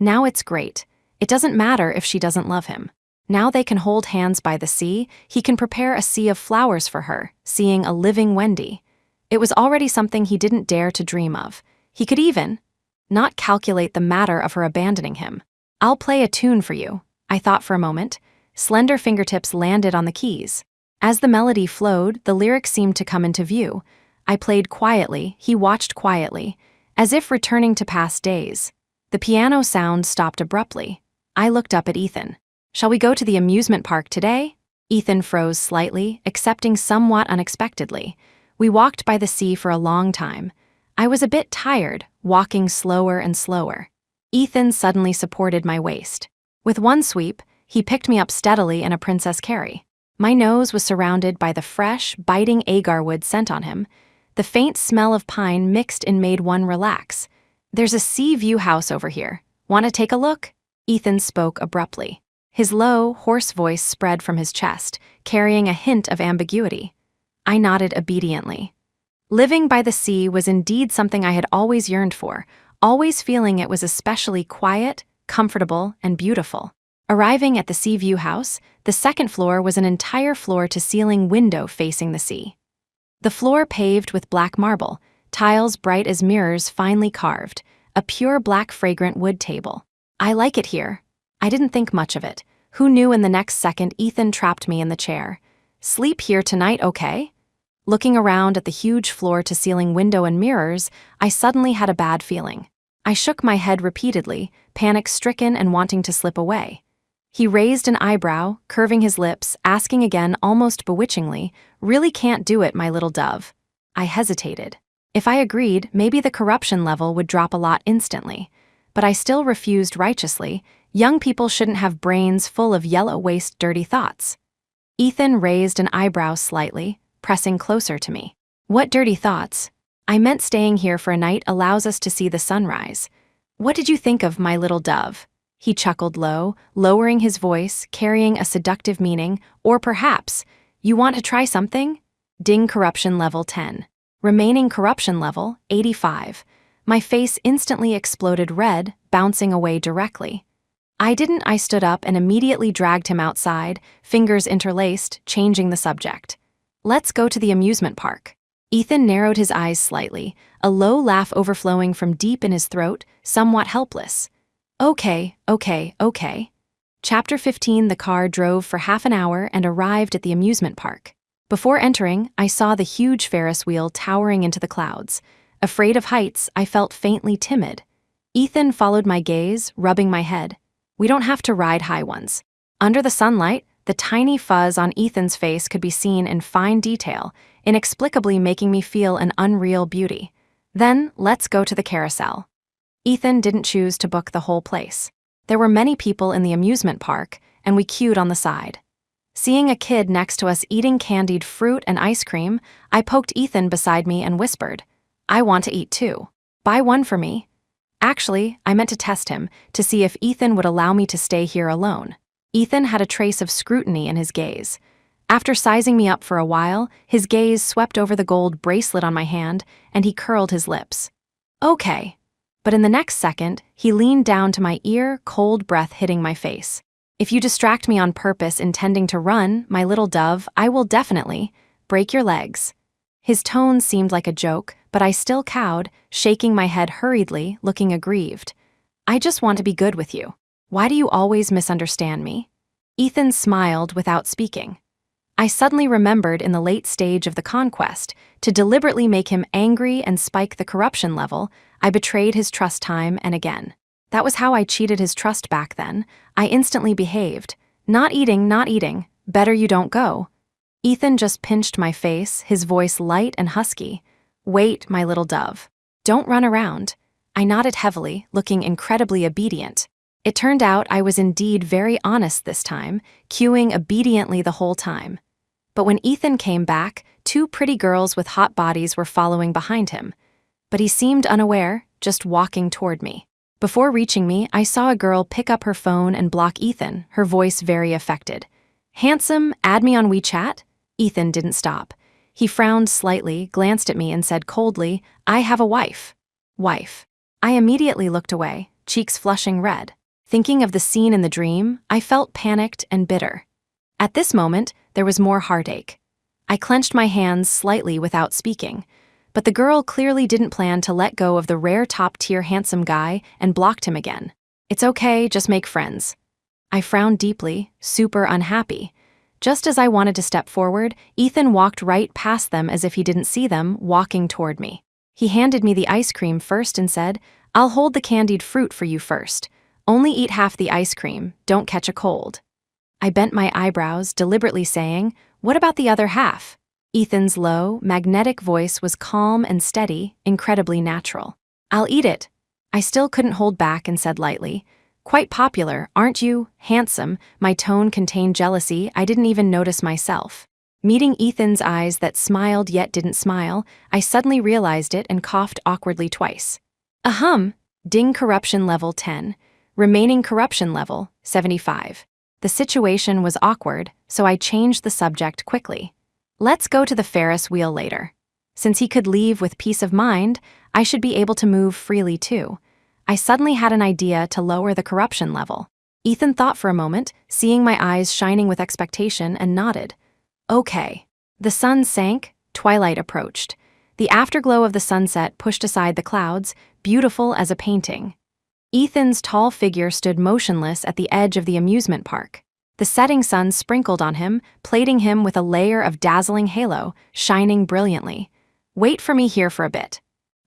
Now it's great. It doesn't matter if she doesn't love him. Now they can hold hands by the sea, he can prepare a sea of flowers for her, seeing a living Wendy. It was already something he didn't dare to dream of. He could even not calculate the matter of her abandoning him. I'll play a tune for you, I thought for a moment. Slender fingertips landed on the keys. As the melody flowed, the lyrics seemed to come into view. I played quietly, he watched quietly, as if returning to past days. The piano sound stopped abruptly. I looked up at Ethan. Shall we go to the amusement park today? Ethan froze slightly, accepting somewhat unexpectedly. We walked by the sea for a long time. I was a bit tired, walking slower and slower. Ethan suddenly supported my waist. With one sweep, he picked me up steadily in a Princess Carry. My nose was surrounded by the fresh, biting agarwood scent on him. The faint smell of pine mixed in made one relax. There's a sea view house over here. Want to take a look? Ethan spoke abruptly. His low, hoarse voice spread from his chest, carrying a hint of ambiguity. I nodded obediently. Living by the sea was indeed something I had always yearned for, always feeling it was especially quiet, comfortable, and beautiful. Arriving at the Sea View house, the second floor was an entire floor-to-ceiling window facing the sea. The floor paved with black marble, tiles bright as mirrors finely carved, a pure black fragrant wood table. I like it here. I didn't think much of it. Who knew in the next second Ethan trapped me in the chair. Sleep here tonight, okay? Looking around at the huge floor-to-ceiling window and mirrors, I suddenly had a bad feeling. I shook my head repeatedly, panic-stricken and wanting to slip away. He raised an eyebrow, curving his lips, asking again almost bewitchingly, "Really can't do it, my little dove." I hesitated. If I agreed, maybe the corruption level would drop a lot instantly. But I still refused righteously. Young people shouldn't have brains full of yellow-waste dirty thoughts. Ethan raised an eyebrow slightly, pressing closer to me. "What dirty thoughts?" "I meant staying here for a night allows us to see the sunrise. What did you think of my little dove?" He chuckled low, lowering his voice, carrying a seductive meaning. "Or perhaps, you want to try something?" Ding corruption level 10. Remaining corruption level, 85. My face instantly exploded red, bouncing away directly. I stood up and immediately dragged him outside, fingers interlaced, changing the subject. "Let's go to the amusement park." Ethan narrowed his eyes slightly, a low laugh overflowing from deep in his throat, somewhat helpless. Okay. Chapter 15. The car drove for half an hour and arrived at the amusement park. Before entering, I saw the huge Ferris wheel towering into the clouds. Afraid of heights, I felt faintly timid. Ethan followed my gaze, rubbing my head. "We don't have to ride high ones." Under the sunlight, the tiny fuzz on Ethan's face could be seen in fine detail, inexplicably making me feel an unreal beauty. "Then, let's go to the carousel." Ethan didn't choose to book the whole place. There were many people in the amusement park, and we queued on the side. Seeing a kid next to us eating candied fruit and ice cream, I poked Ethan beside me and whispered, "I want to eat too. Buy one for me." Actually, I meant to test him, to see if Ethan would allow me to stay here alone. Ethan had a trace of scrutiny in his gaze. After sizing me up for a while, his gaze swept over the gold bracelet on my hand, and he curled his lips. "Okay." But in the next second, he leaned down to my ear, cold breath hitting my face. "If you distract me on purpose intending to run, my little dove, I will definitely break your legs." His tone seemed like a joke, but I still cowed, shaking my head hurriedly, looking aggrieved. "I just want to be good with you. Why do you always misunderstand me?" Ethan smiled without speaking. I suddenly remembered in the late stage of the conquest, to deliberately make him angry and spike the corruption level, I betrayed his trust time and again. That was how I cheated his trust back then. I instantly behaved. Not eating, better you don't go." Ethan just pinched my face, his voice light and husky. "Wait, my little dove. Don't run around." I nodded heavily, looking incredibly obedient. It turned out I was indeed very honest this time, queuing obediently the whole time. But when Ethan came back, two pretty girls with hot bodies were following behind him. But he seemed unaware, just walking toward me. Before reaching me, I saw a girl pick up her phone and block Ethan, her voice very affected. "Handsome, add me on WeChat?" Ethan didn't stop. He frowned slightly, glanced at me and said coldly, "I have a wife." Wife. I immediately looked away, cheeks flushing red. Thinking of the scene in the dream, I felt panicked and bitter. At this moment, there was more heartache. I clenched my hands slightly without speaking, but the girl clearly didn't plan to let go of the rare top-tier handsome guy and blocked him again. It's okay, just make friends. I frowned deeply, super unhappy. Just as I wanted to step forward, Ethan walked right past them as if he didn't see them, walking toward me. He handed me the ice cream first and said, "I'll hold the candied fruit for you first. Only eat half the ice cream, don't catch a cold." I bent my eyebrows, deliberately saying, "What about the other half?" Ethan's low, magnetic voice was calm and steady, incredibly natural. "I'll eat it." I still couldn't hold back and said lightly, "Quite popular, aren't you? Handsome." My tone contained jealousy I didn't even notice myself. Meeting Ethan's eyes that smiled yet didn't smile, I suddenly realized it and coughed awkwardly twice. Ahem. Ding corruption level 10. Remaining corruption level 75. The situation was awkward, so I changed the subject quickly. Let's go to the Ferris wheel later. Since he could leave with peace of mind, I should be able to move freely too. I suddenly had an idea to lower the corruption level. Ethan thought for a moment, seeing my eyes shining with expectation, and nodded. Okay. The sun sank, twilight approached. The afterglow of the sunset pushed aside the clouds, beautiful as a painting. Ethan's tall figure stood motionless at the edge of the amusement park. The setting sun sprinkled on him, plating him with a layer of dazzling halo, shining brilliantly. "Wait for me here for a bit."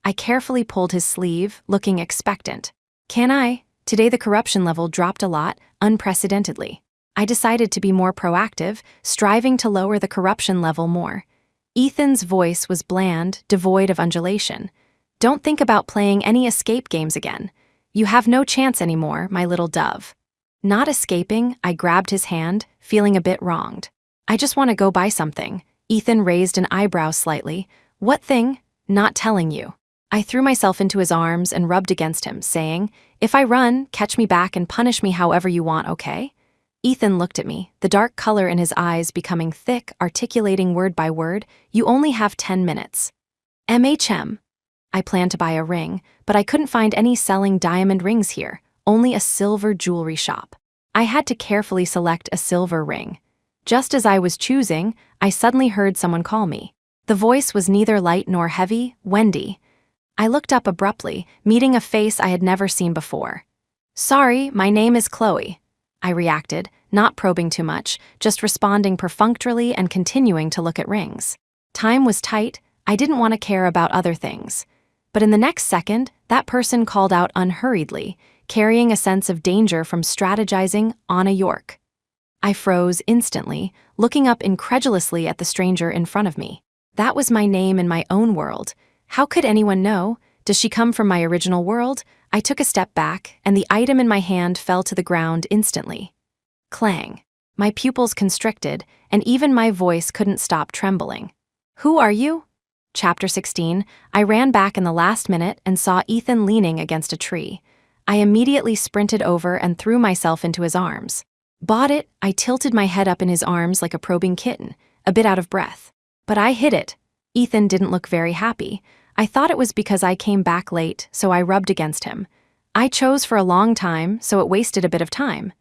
I carefully pulled his sleeve, looking expectant. "Can I?" Today the corruption level dropped a lot, unprecedentedly. I decided to be more proactive, striving to lower the corruption level more. Ethan's voice was bland, devoid of undulation. "Don't think about playing any escape games again. You have no chance anymore, my little dove." Not escaping, I grabbed his hand, feeling a bit wronged. "I just want to go buy something." Ethan raised an eyebrow slightly. "What thing?" "Not telling you." I threw myself into his arms and rubbed against him, saying, "If I run, catch me back and punish me however you want, okay?" Ethan looked at me, the dark color in his eyes becoming thick, articulating word by word, "You only have 10 minutes. MHM. I planned to buy a ring, but I couldn't find any selling diamond rings here, only a silver jewelry shop. I had to carefully select a silver ring. Just as I was choosing, I suddenly heard someone call me. The voice was neither light nor heavy, Wendy. I looked up abruptly, meeting a face I had never seen before. "Sorry, my name is Chloe," I reacted, not probing too much, just responding perfunctorily and continuing to look at rings. Time was tight, I didn't want to care about other things. But in the next second, that person called out unhurriedly, carrying a sense of danger from strategizing Anna York. I froze instantly, looking up incredulously at the stranger in front of me. That was my name in my own world. How could anyone know? Does she come from my original world? I took a step back, and the item in my hand fell to the ground instantly. Clang. My pupils constricted, and even my voice couldn't stop trembling. "Who are you?" Chapter 16, I ran back in the last minute and saw Ethan leaning against a tree. I immediately sprinted over and threw myself into his arms. "Bought it." I tilted my head up in his arms like a probing kitten, a bit out of breath. "But I hid it." Ethan didn't look very happy. I thought it was because I came back late, so I rubbed against him. "I chose for a long time, so it wasted a bit of time."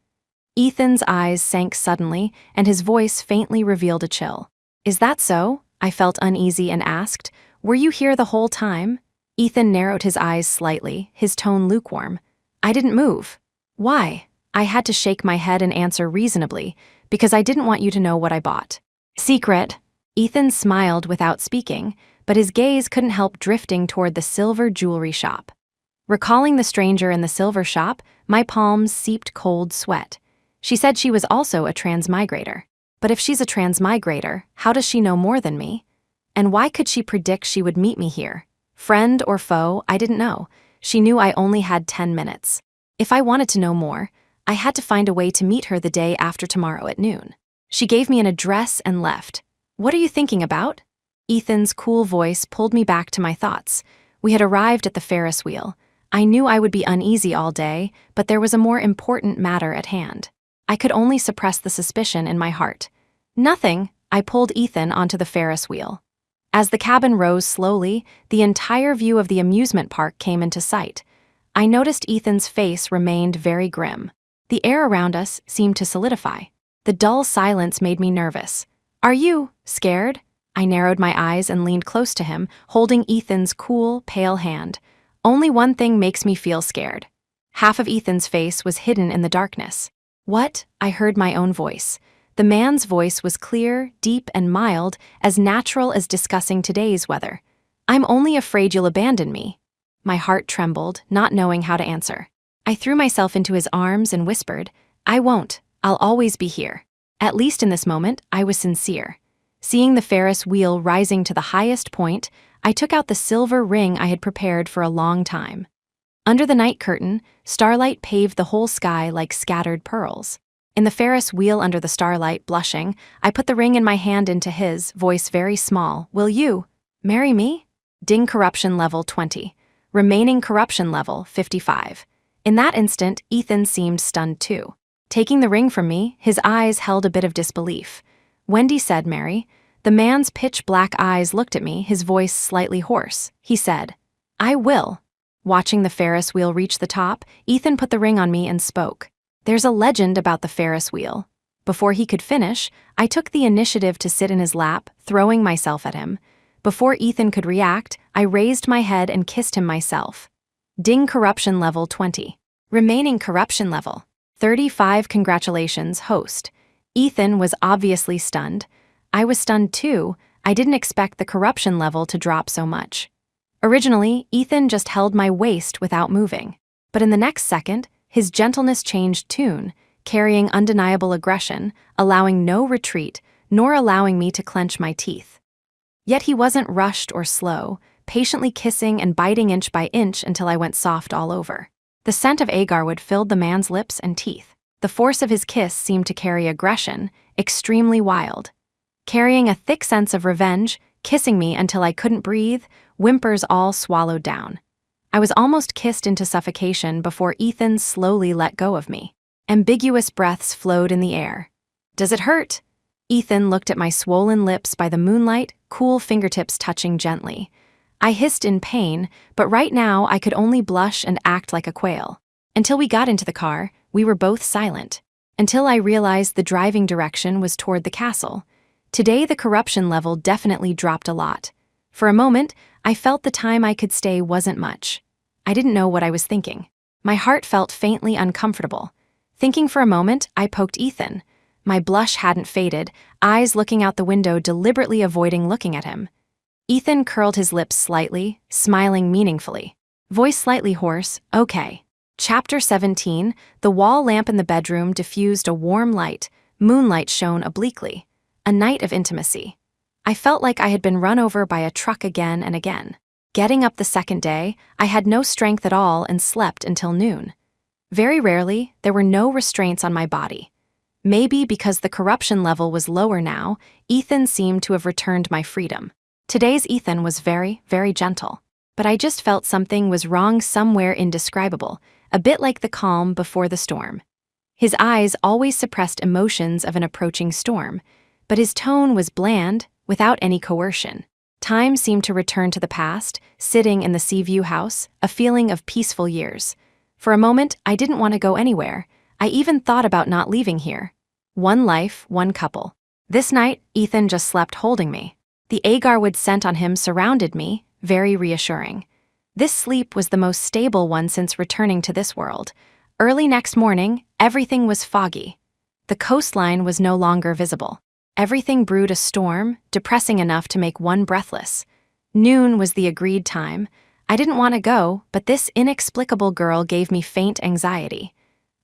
Ethan's eyes sank suddenly, and his voice faintly revealed a chill. "Is that so?" I felt uneasy and asked, "Were you here the whole time?" Ethan narrowed his eyes slightly, his tone lukewarm. "I didn't move." "Why?" I had to shake my head and answer reasonably, "Because I didn't want you to know what I bought." "Secret." Ethan smiled without speaking, but his gaze couldn't help drifting toward the silver jewelry shop. Recalling the stranger in the silver shop, my palms seeped cold sweat. She said she was also a transmigrator. But if she's a transmigrator, how does she know more than me? And why could she predict she would meet me here? Friend or foe, I didn't know. She knew I only had 10 minutes. If I wanted to know more, I had to find a way to meet her the day after tomorrow at noon. She gave me an address and left. "What are you thinking about?" Ethan's cool voice pulled me back to my thoughts. We had arrived at the Ferris wheel. I knew I would be uneasy all day, but there was a more important matter at hand. I could only suppress the suspicion in my heart. "Nothing." I pulled Ethan onto the Ferris wheel. As the cabin rose slowly, the entire view of the amusement park came into sight. I noticed Ethan's face remained very grim. The air around us seemed to solidify. The dull silence made me nervous. "Are you scared?" I narrowed my eyes and leaned close to him, holding Ethan's cool, pale hand. "Only one thing makes me feel scared." Half of Ethan's face was hidden in the darkness. "What?" I heard my own voice. The man's voice was clear, deep, and mild, as natural as discussing today's weather. "I'm only afraid you'll abandon me." My heart trembled, not knowing how to answer. I threw myself into his arms and whispered, "I won't. I'll always be here." At least in this moment, I was sincere. Seeing the Ferris wheel rising to the highest point, I took out the silver ring I had prepared for a long time. Under the night curtain, starlight paved the whole sky like scattered pearls. In the Ferris wheel under the starlight, blushing, I put the ring in my hand into his, voice very small. "Will you marry me?" Ding corruption level 20. Remaining corruption level 55. In that instant, Ethan seemed stunned too. Taking the ring from me, his eyes held a bit of disbelief. "Wendy said marry." The man's pitch-black eyes looked at me, his voice slightly hoarse. He said, "I will." Watching the Ferris wheel reach the top, Ethan put the ring on me and spoke. "There's a legend about the Ferris wheel." Before he could finish, I took the initiative to sit in his lap, throwing myself at him. Before Ethan could react, I raised my head and kissed him myself. Ding corruption level 20. Remaining corruption level 35. Congratulations, host. Ethan was obviously stunned. I was stunned too. I didn't expect the corruption level to drop so much. Originally, Ethan just held my waist without moving. But in the next second, his gentleness changed tune, carrying undeniable aggression, allowing no retreat, nor allowing me to clench my teeth. Yet he wasn't rushed or slow, patiently kissing and biting inch by inch until I went soft all over. The scent of agarwood filled the man's lips and teeth. The force of his kiss seemed to carry aggression, extremely wild. Carrying a thick sense of revenge, kissing me until I couldn't breathe, whimpers all swallowed down. I was almost kissed into suffocation before Ethan slowly let go of me. Ambiguous breaths flowed in the air. "Does it hurt?" Ethan looked at my swollen lips by the moonlight, cool fingertips touching gently. I hissed in pain, but right now I could only blush and act like a quail. Until we got into the car, we were both silent. Until I realized the driving direction was toward the castle. Today the corruption level definitely dropped a lot. For a moment, I felt the time I could stay wasn't much. I didn't know what I was thinking. My heart felt faintly uncomfortable. Thinking for a moment, I poked Ethan. My blush hadn't faded, eyes looking out the window deliberately avoiding looking at him. Ethan curled his lips slightly, smiling meaningfully. Voice slightly hoarse, "Okay." Chapter 17, the wall lamp in the bedroom diffused a warm light. Moonlight shone obliquely. A night of intimacy. I felt like I had been run over by a truck again and again. Getting up the second day, I had no strength at all and slept until noon. Very rarely, there were no restraints on my body. Maybe because the corruption level was lower now, Ethan seemed to have returned my freedom. Today's Ethan was very, very gentle. But I just felt something was wrong somewhere indescribable, a bit like the calm before the storm. His eyes always suppressed emotions of an approaching storm, but his tone was bland, without any coercion. Time seemed to return to the past, sitting in the Seaview house, a feeling of peaceful years. For a moment, I didn't want to go anywhere. I even thought about not leaving here. One life, one couple. This night, Ethan just slept holding me. The agarwood scent on him surrounded me, very reassuring. This sleep was the most stable one since returning to this world. Early next morning, everything was foggy. The coastline was no longer visible. Everything brewed a storm, depressing enough to make one breathless. Noon was the agreed time. I didn't want to go, but this inexplicable girl gave me faint anxiety.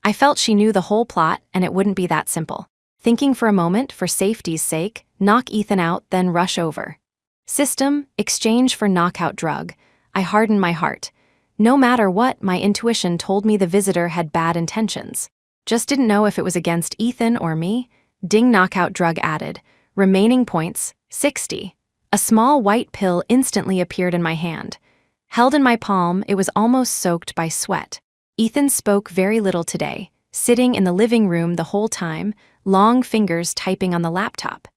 I felt she knew the whole plot, and it wouldn't be that simple. Thinking for a moment, for safety's sake, knock Ethan out, then rush over. System, exchange for knockout drug. I hardened my heart. No matter what, my intuition told me the visitor had bad intentions. Just didn't know if it was against Ethan or me. Ding knockout drug added. Remaining points, 60. A small white pill instantly appeared in my hand. Held in my palm, it was almost soaked by sweat. Ethan spoke very little today, sitting in the living room the whole time, long fingers typing on the laptop.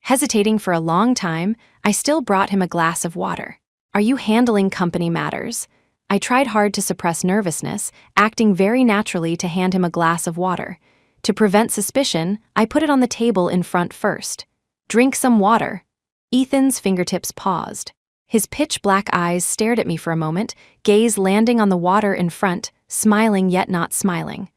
Hesitating for a long time, I still brought him a glass of water. "Are you handling company matters?" I tried hard to suppress nervousness, acting very naturally to hand him a glass of water. To prevent suspicion, I put it on the table in front first. "Drink some water." Ethan's fingertips paused. His pitch-black eyes stared at me for a moment, gaze landing on the water in front, smiling yet not smiling.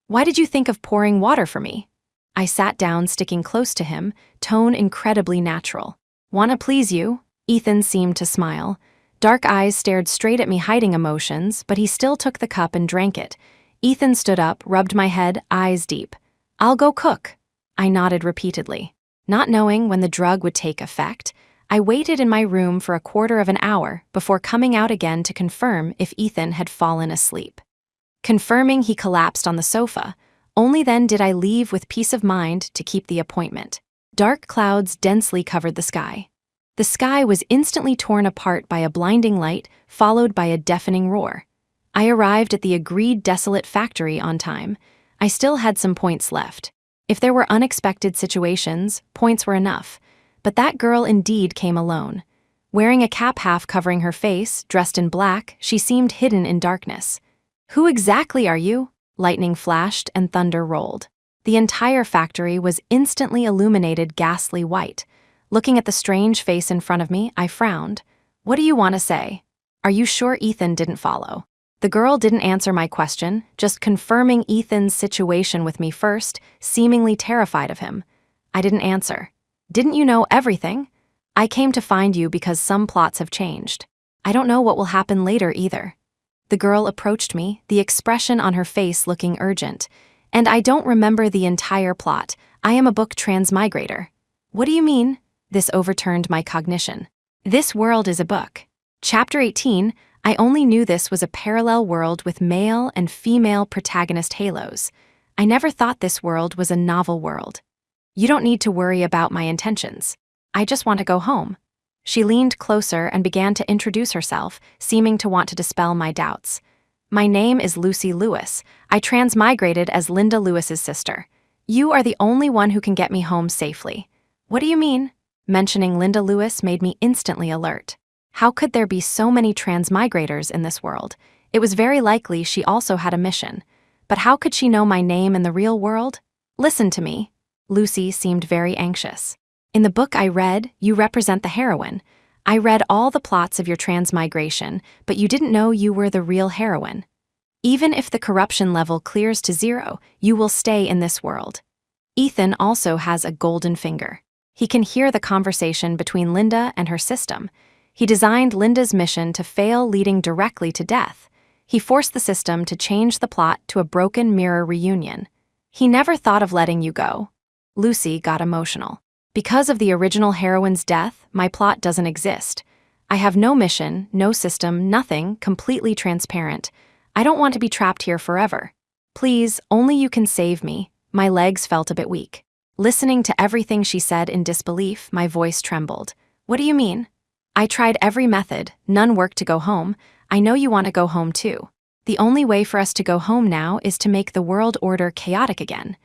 Why did you think of pouring water for me? I sat down, sticking close to him, tone incredibly natural. Wanna please you? Ethan seemed to smile. Dark eyes stared straight at me, hiding emotions, but he still took the cup and drank it. Ethan stood up, rubbed my head, eyes deep. I'll go cook. I nodded repeatedly. Not knowing when the drug would take effect, I waited in my room for a quarter of an hour before coming out again to confirm if Ethan had fallen asleep. Confirming he collapsed on the sofa, only then did I leave with peace of mind to keep the appointment. Dark clouds densely covered the sky. The sky was instantly torn apart by a blinding light, followed by a deafening roar. I arrived at the agreed desolate factory on time. I still had some points left. If there were unexpected situations, points were enough. But that girl indeed came alone. Wearing a cap half covering her face, dressed in black, she seemed hidden in darkness. Who exactly are you? Lightning flashed and thunder rolled. The entire factory was instantly illuminated ghastly white. Looking at the strange face in front of me, I frowned. What do you want to say? Are you sure Ethan didn't follow? The girl didn't answer my question, just confirming Ethan's situation with me first, seemingly terrified of him. I didn't answer. Didn't you know everything? I came to find you because some plots have changed. I don't know what will happen later either. The girl approached me, the expression on her face looking urgent. And I don't remember the entire plot. I am a book transmigrator. What do you mean? This overturned my cognition. This world is a book. Chapter 18, I only knew this was a parallel world with male and female protagonist halos. I never thought this world was a novel world. You don't need to worry about my intentions. I just want to go home. She leaned closer and began to introduce herself, seeming to want to dispel my doubts. My name is Lucy Lewis. I transmigrated as Linda Lewis's sister. You are the only one who can get me home safely. What do you mean? Mentioning Linda Lewis made me instantly alert. How could there be so many transmigrators in this world? It was very likely she also had a mission. But how could she know my name in the real world? Listen to me. Lucy seemed very anxious. In the book I read, you represent the heroine. I read all the plots of your transmigration, but you didn't know you were the real heroine. Even if the corruption level clears to 0, you will stay in this world. Ethan also has a golden finger. He can hear the conversation between Linda and her system. He designed Linda's mission to fail, leading directly to death. He forced the system to change the plot to a broken mirror reunion. He never thought of letting you go. Lucy got emotional. Because of the original heroine's death, my plot doesn't exist. I have no mission, no system, nothing, completely transparent. I don't want to be trapped here forever. Please, only you can save me. My legs felt a bit weak. Listening to everything she said in disbelief, my voice trembled. What do you mean? I tried every method, none worked to go home. I know you want to go home too. The only way for us to go home now is to make the world order chaotic again.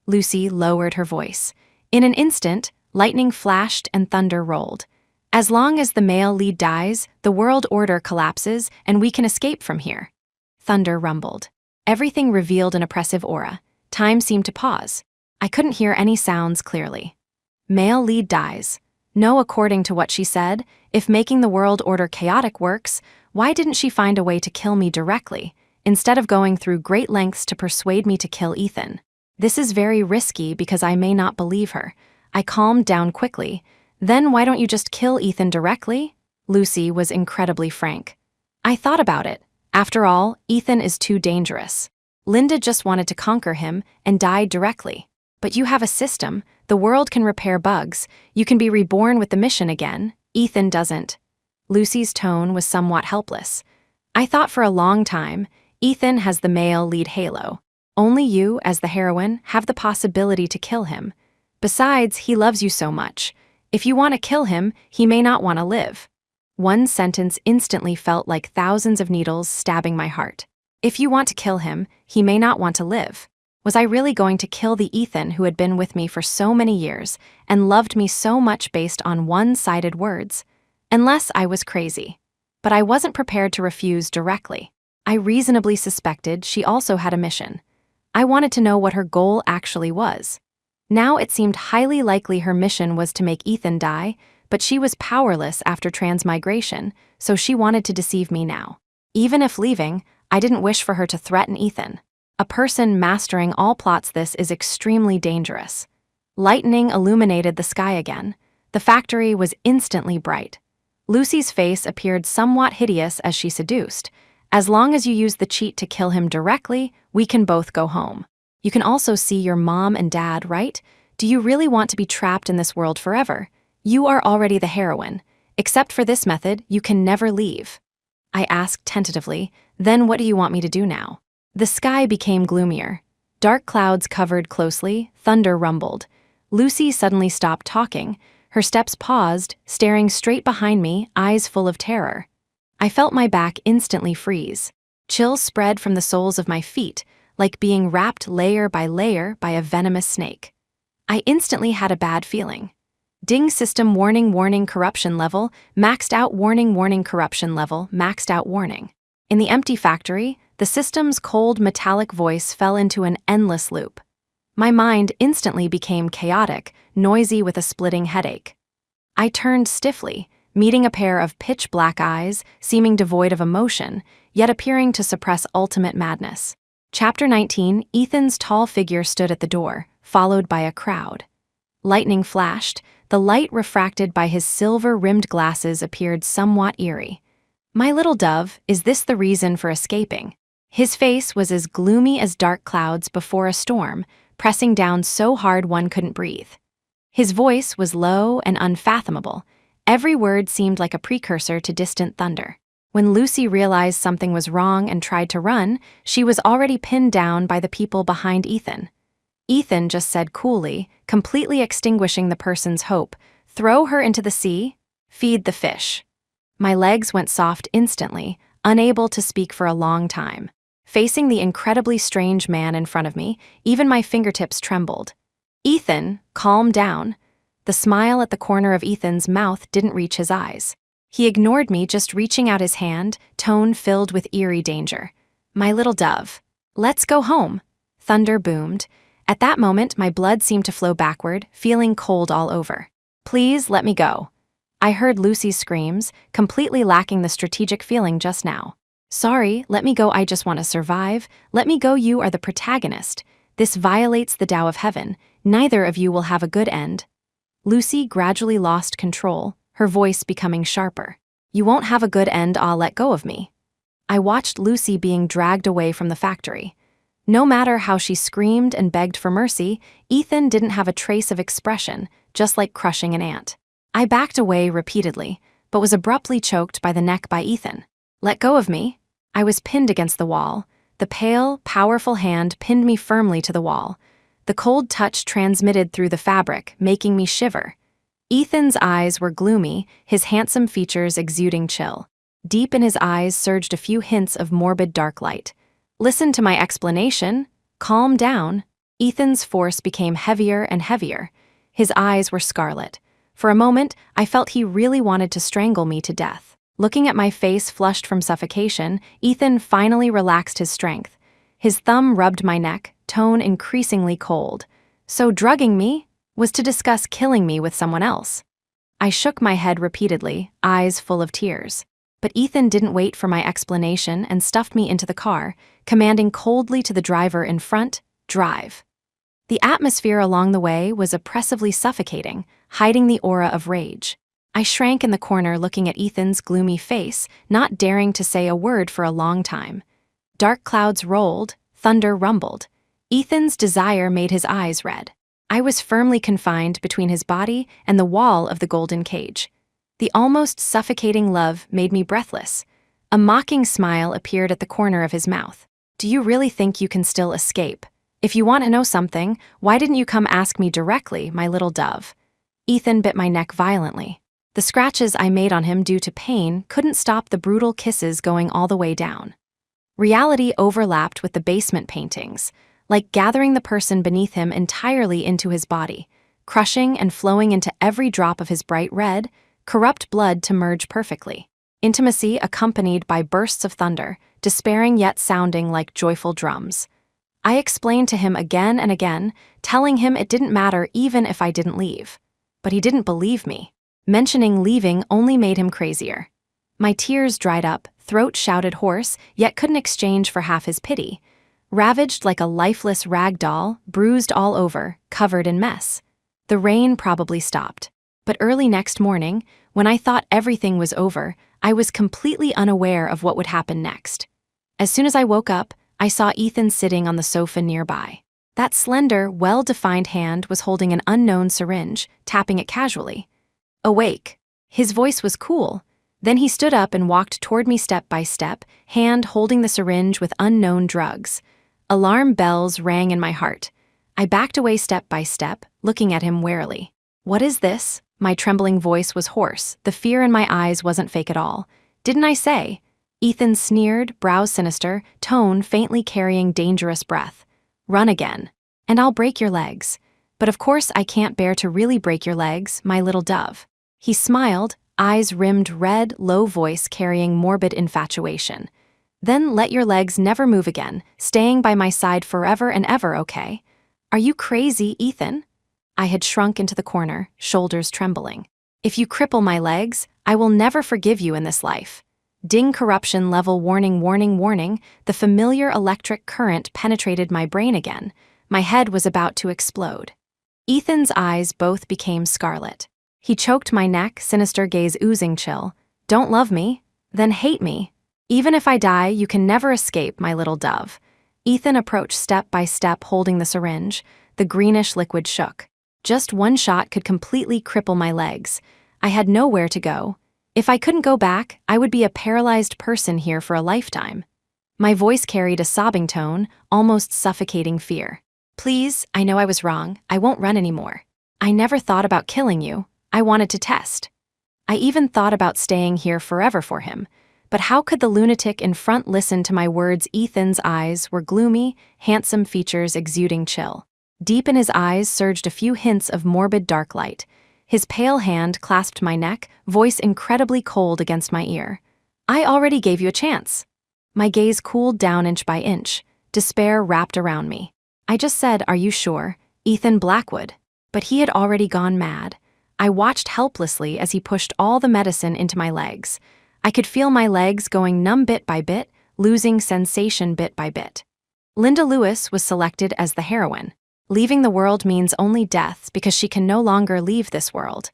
Lucy lowered her voice. In an instant, lightning flashed and thunder rolled. As long as the male lead dies, the world order collapses and we can escape from here. Thunder rumbled. Everything revealed an oppressive aura. Time seemed to pause. I couldn't hear any sounds clearly. Male lead dies. No, according to what she said, if making the world order chaotic works, why didn't she find a way to kill me directly, instead of going through great lengths to persuade me to kill Ethan? This is very risky because I may not believe her. I calmed down quickly. Then why don't you just kill Ethan directly? Lucy was incredibly frank. I thought about it. After all, Ethan is too dangerous. Linda just wanted to conquer him and died directly. But you have a system. The world can repair bugs. You can be reborn with the mission again. Ethan doesn't. Lucy's tone was somewhat helpless. I thought for a long time, Ethan has the male lead halo. Only you, as the heroine, have the possibility to kill him. Besides, he loves you so much. If you want to kill him, he may not want to live. One sentence instantly felt like thousands of needles stabbing my heart. If you want to kill him, he may not want to live. Was I really going to kill the Ethan who had been with me for so many years and loved me so much based on one-sided words? Unless I was crazy. But I wasn't prepared to refuse directly. I reasonably suspected she also had a mission. I wanted to know what her goal actually was. Now it seemed highly likely her mission was to make Ethan die, but she was powerless after transmigration, so she wanted to deceive me now. Even if leaving, I didn't wish for her to threaten Ethan. A person mastering all plots this is extremely dangerous. Lightning illuminated the sky again. The factory was instantly bright. Lucy's face appeared somewhat hideous as she seduced. As long as you use the cheat to kill him directly, we can both go home. You can also see your mom and dad, right? Do you really want to be trapped in this world forever? You are already the heroine. Except for this method, you can never leave. I asked tentatively, then what do you want me to do now? The sky became gloomier. Dark clouds covered closely, thunder rumbled. Lucy suddenly stopped talking. Her steps paused, staring straight behind me, eyes full of terror. I felt my back instantly freeze. Chills spread from the soles of my feet, like being wrapped layer by a venomous snake. I instantly had a bad feeling. Ding system warning corruption level, maxed out warning corruption level, maxed out warning. In the empty factory, the system's cold metallic voice fell into an endless loop. My mind instantly became chaotic, noisy with a splitting headache. I turned stiffly, meeting a pair of pitch-black eyes, seeming devoid of emotion, yet appearing to suppress ultimate madness. Chapter 19, Ethan's tall figure stood at the door, followed by a crowd. Lightning flashed. The light refracted by his silver-rimmed glasses appeared somewhat eerie. My little dove, is this the reason for escaping? His face was as gloomy as dark clouds before a storm, pressing down so hard one couldn't breathe. His voice was low and unfathomable. Every word seemed like a precursor to distant thunder. When Lucy realized something was wrong and tried to run, she was already pinned down by the people behind Ethan. Ethan just said coolly, completely extinguishing the person's hope, "Throw her into the sea, feed the fish." My legs went soft instantly, unable to speak for a long time. Facing the incredibly strange man in front of me, even my fingertips trembled. "Ethan, calm down." The smile at the corner of Ethan's mouth didn't reach his eyes. He ignored me, just reaching out his hand, tone filled with eerie danger. "My little dove. Let's go home." Thunder boomed. At that moment, my blood seemed to flow backward, feeling cold all over. "Please let me go." I heard Lucy's screams, completely lacking the strategic feeling just now. "Sorry, let me go, I just want to survive. Let me go, you are the protagonist. This violates the Tao of Heaven. Neither of you will have a good end." Lucy gradually lost control, her voice becoming sharper. "You won't have a good end, I'll let go of me." I watched Lucy being dragged away from the factory. No matter how she screamed and begged for mercy, Ethan didn't have a trace of expression, just like crushing an ant. I backed away repeatedly, but was abruptly choked by the neck by Ethan. "Let go of me." I was pinned against the wall. The pale, powerful hand pinned me firmly to the wall. The cold touch transmitted through the fabric, making me shiver. Ethan's eyes were gloomy, his handsome features exuding chill. Deep in his eyes surged a few hints of morbid dark light. "Listen to my explanation. Calm down." Ethan's force became heavier and heavier. His eyes were scarlet. For a moment, I felt he really wanted to strangle me to death. Looking at my face flushed from suffocation, Ethan finally relaxed his strength. His thumb rubbed my neck, tone increasingly cold. So drugging me was to discuss killing me with someone else. I shook my head repeatedly, eyes full of tears. But Ethan didn't wait for my explanation and stuffed me into the car, commanding coldly to the driver in front, "Drive." The atmosphere along the way was oppressively suffocating, hiding the aura of rage. I shrank in the corner looking at Ethan's gloomy face, not daring to say a word for a long time. Dark clouds rolled, thunder rumbled. Ethan's desire made his eyes red. I was firmly confined between his body and the wall of the golden cage. The almost suffocating love made me breathless. A mocking smile appeared at the corner of his mouth. "Do you really think you can still escape? If you want to know something, why didn't you come ask me directly, my little dove?" Ethan bit my neck violently. The scratches I made on him due to pain couldn't stop the brutal kisses going all the way down. Reality overlapped with the basement paintings, like gathering the person beneath him entirely into his body, crushing and flowing into every drop of his bright red, corrupt blood to merge perfectly. Intimacy accompanied by bursts of thunder, despairing yet sounding like joyful drums. I explained to him again and again, telling him it didn't matter even if I didn't leave. But he didn't believe me. Mentioning leaving only made him crazier. My tears dried up, throat shouted hoarse, yet couldn't exchange for half his pity. Ravaged like a lifeless rag doll, bruised all over, covered in mess. The rain probably stopped. But early next morning, when I thought everything was over, I was completely unaware of what would happen next. As soon as I woke up, I saw Ethan sitting on the sofa nearby. That slender, well-defined hand was holding an unknown syringe, tapping it casually. Awake. His voice was cool. Then he stood up and walked toward me step by step, hand holding the syringe with unknown drugs. Alarm bells rang in my heart. I backed away step by step, looking at him warily. What is this? My trembling voice was hoarse. The fear in my eyes wasn't fake at all. Didn't I say? Ethan sneered, brows sinister, tone faintly carrying dangerous breath. Run again, and I'll break your legs. But of course I can't bear to really break your legs, my little dove. He smiled, eyes rimmed red, low voice carrying morbid infatuation. Then let your legs never move again, staying by my side forever and ever, okay? Are you crazy, Ethan? I had shrunk into the corner, shoulders trembling. If you cripple my legs, I will never forgive you in this life. Ding corruption level warning warning warning, the familiar electric current penetrated my brain again. My head was about to explode. Ethan's eyes both became scarlet. He choked my neck, sinister gaze oozing chill. Don't love me? Then hate me. Even if I die, you can never escape, my little dove. Ethan approached step by step holding the syringe. The greenish liquid shook. Just one shot could completely cripple my legs. I had nowhere to go. If I couldn't go back, I would be a paralyzed person here for a lifetime. My voice carried a sobbing tone, almost suffocating fear. Please, I know I was wrong. I won't run anymore. I never thought about killing you. I wanted to test. I even thought about staying here forever for him. But how could the lunatic in front listen to my words? Ethan's eyes were gloomy, handsome features exuding chill. Deep in his eyes surged a few hints of morbid dark light. His pale hand clasped my neck, voice incredibly cold against my ear. I already gave you a chance. My gaze cooled down inch by inch. Despair wrapped around me. I just said, are you sure? Ethan Blackwood. But he had already gone mad. I watched helplessly as he pushed all the medicine into my legs. I could feel my legs going numb bit by bit, losing sensation bit by bit. Linda Lewis was selected as the heroine. Leaving the world means only death because she can no longer leave this world.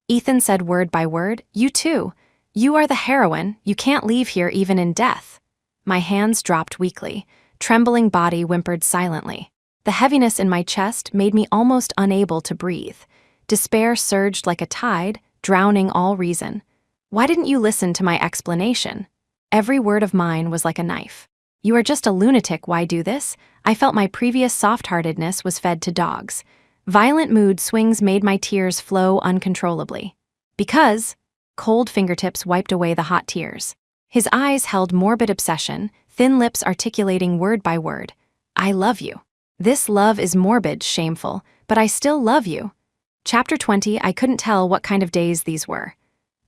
Ethan said word by word, you too. You are the heroine, you can't leave here even in death. My hands dropped weakly. Trembling body whimpered silently. The heaviness in my chest made me almost unable to breathe. Despair surged like a tide, drowning all reason. Why didn't you listen to my explanation? Every word of mine was like a knife. You are just a lunatic, why do this? I felt my previous soft-heartedness was fed to dogs. Violent mood swings made my tears flow uncontrollably. Because, cold fingertips wiped away the hot tears. His eyes held morbid obsession, thin lips articulating word by word. I love you. This love is morbid, shameful, but I still love you. Chapter 20, I couldn't tell what kind of days these were.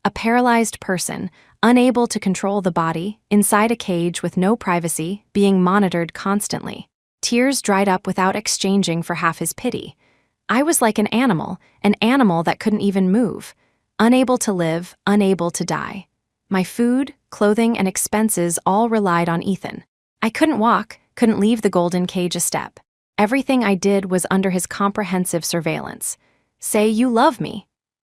A paralyzed person, unable to control the body, inside a cage with no privacy, being monitored constantly. Tears dried up without exchanging for half his pity. I was like an animal that couldn't even move. Unable to live, unable to die. My food, clothing, and expenses all relied on Ethan. I couldn't walk, couldn't leave the golden cage a step. Everything I did was under his comprehensive surveillance. Say you love me.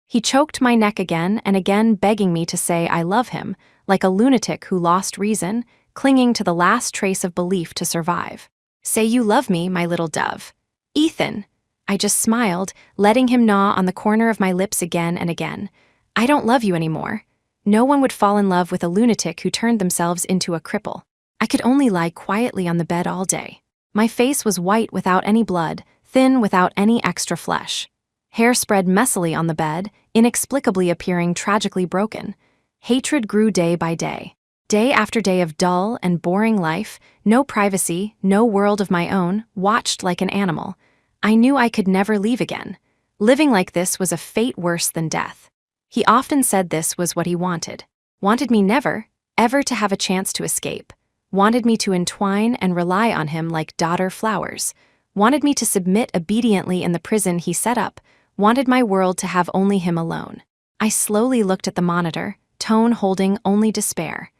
He choked my neck again and again, begging me to say I love him, like a lunatic who lost reason, clinging to the last trace of belief to survive. Say you love me, my little dove. Ethan. I just smiled, letting him gnaw on the corner of my lips again and again. I don't love you anymore. No one would fall in love with a lunatic who turned themselves into a cripple. I could only lie quietly on the bed all day. My face was white without any blood, thin without any extra flesh. Hair spread messily on the bed, inexplicably appearing tragically broken. Hatred grew day by day. Day after day of dull and boring life, no privacy, no world of my own, watched like an animal. I knew I could never leave again. Living like this was a fate worse than death. He often said this was what he wanted. Wanted me never, ever to have a chance to escape. Wanted me to entwine and rely on him like dodder flowers. Wanted me to submit obediently in the prison he set up. Wanted my world to have only him alone. I slowly looked at the monitor, tone holding only despair.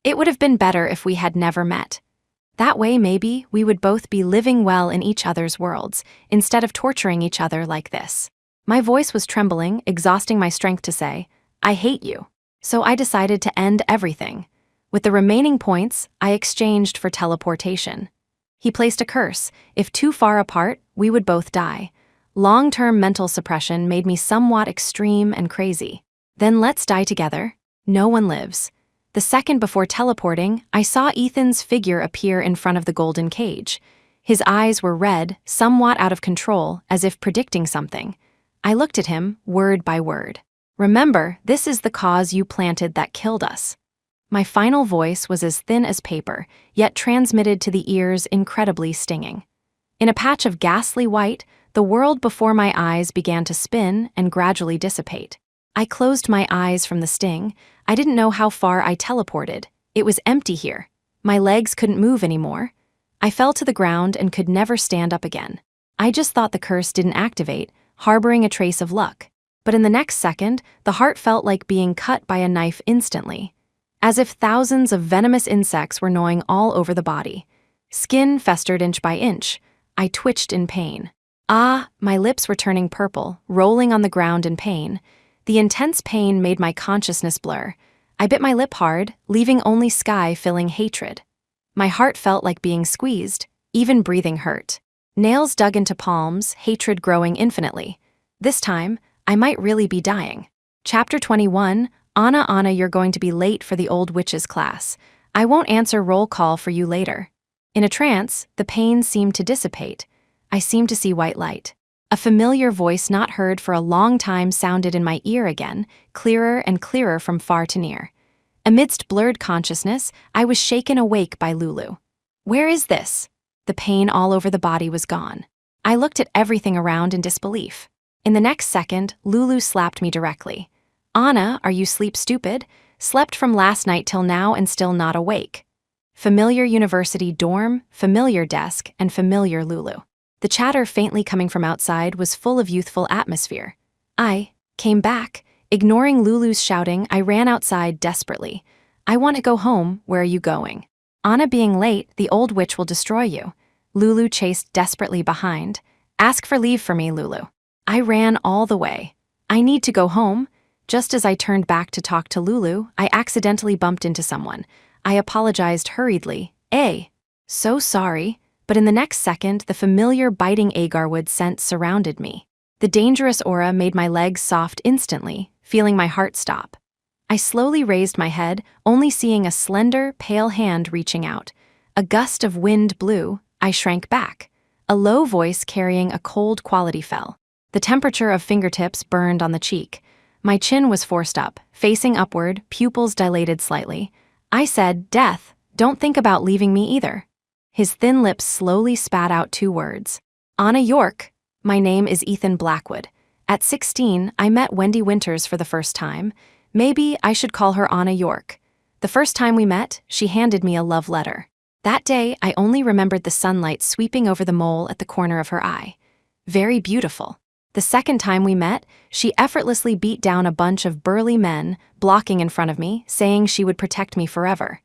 It would have been better if we had never met. That way, maybe, we would both be living well in each other's worlds, instead of torturing each other like this. My voice was trembling, exhausting my strength to say, I hate you. So I decided to end everything. With the remaining points, I exchanged for teleportation. He placed a curse. If too far apart, we would both die. Long-term mental suppression made me somewhat extreme and crazy. Then let's die together. No one lives. The second before teleporting, I saw Ethan's figure appear in front of the golden cage. His eyes were red, somewhat out of control, as if predicting something. I looked at him, word by word. Remember, this is the cause you planted that killed us. My final voice was as thin as paper, yet transmitted to the ears incredibly stinging. In a patch of ghastly white, the world before my eyes began to spin and gradually dissipate. I closed my eyes from the sting. I didn't know how far I teleported. It was empty here. My legs couldn't move anymore. I fell to the ground and could never stand up again. I just thought the curse didn't activate, harboring a trace of luck. But in the next second, the heart felt like being cut by a knife instantly. As if thousands of venomous insects were gnawing all over the body. Skin festered inch by inch. I twitched in pain. My lips were turning purple, rolling on the ground in pain. The intense pain made my consciousness blur. I bit my lip hard, leaving only sky filling hatred. My heart felt like being squeezed, even breathing hurt. Nails dug into palms, hatred growing infinitely. This time, I might really be dying. Chapter 21, Anna, you're going to be late for the old witches class. I won't answer roll call for you later. In a trance, the pain seemed to dissipate. I seemed to see white light. A familiar voice not heard for a long time sounded in my ear again, clearer and clearer from far to near. Amidst blurred consciousness, I was shaken awake by Lulu. Where is this? The pain all over the body was gone. I looked at everything around in disbelief. In the next second, Lulu slapped me directly. Anna, are you sleep stupid? Slept from last night till now and still not awake. Familiar university dorm, familiar desk, and familiar Lulu. The chatter faintly coming from outside was full of youthful atmosphere. I came back. Ignoring Lulu's shouting, I ran outside desperately. I want to go home. Where are you going? Anna, being late, the old witch will destroy you. Lulu chased desperately behind. Ask for leave for me, Lulu. I ran all the way. I need to go home. Just as I turned back to talk to Lulu, I accidentally bumped into someone. I apologized hurriedly. So sorry. But in the next second, the familiar biting agarwood scent surrounded me. The dangerous aura made my legs soft instantly, feeling my heart stop. I slowly raised my head, only seeing a slender, pale hand reaching out. A gust of wind blew. I shrank back. A low voice carrying a cold quality fell. The temperature of fingertips burned on the cheek. My chin was forced up, facing upward, pupils dilated slightly. I said, Death, don't think about leaving me either. His thin lips slowly spat out 2 words. Anna York. My name is Ethan Blackwood. At 16, I met Wendy Winters for the first time. Maybe I should call her Anna York. The first time we met, she handed me a love letter. That day, I only remembered the sunlight sweeping over the mole at the corner of her eye. Very beautiful. The second time we met, she effortlessly beat down a bunch of burly men, blocking in front of me, saying she would protect me forever.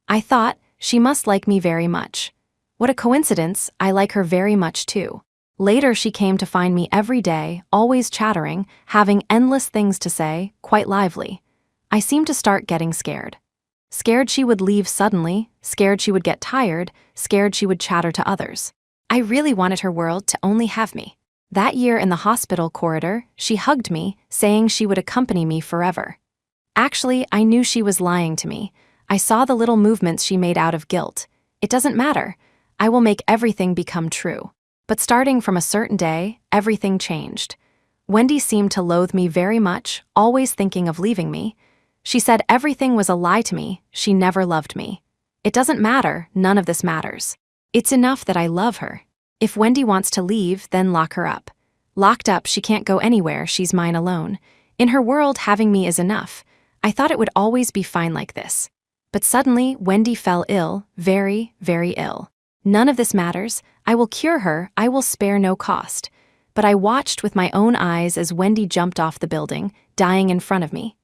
I thought, she must like me very much. What a coincidence, I like her very much too. Later she came to find me every day, always chattering, having endless things to say, quite lively. I seemed to start getting scared. Scared she would leave suddenly, scared she would get tired, scared she would chatter to others. I really wanted her world to only have me. That year in the hospital corridor, she hugged me, saying she would accompany me forever. Actually, I knew she was lying to me. I saw the little movements she made out of guilt. It doesn't matter. I will make everything become true. But starting from a certain day, everything changed. Wendy seemed to loathe me very much, always thinking of leaving me. She said everything was a lie to me, she never loved me. It doesn't matter, none of this matters. It's enough that I love her. If Wendy wants to leave, then lock her up. Locked up, she can't go anywhere, she's mine alone. In her world, having me is enough. I thought it would always be fine like this. But suddenly, Wendy fell ill, very, very ill. None of this matters. I will cure her, I will spare no cost. But I watched with my own eyes as Wendy jumped off the building, dying in front of me.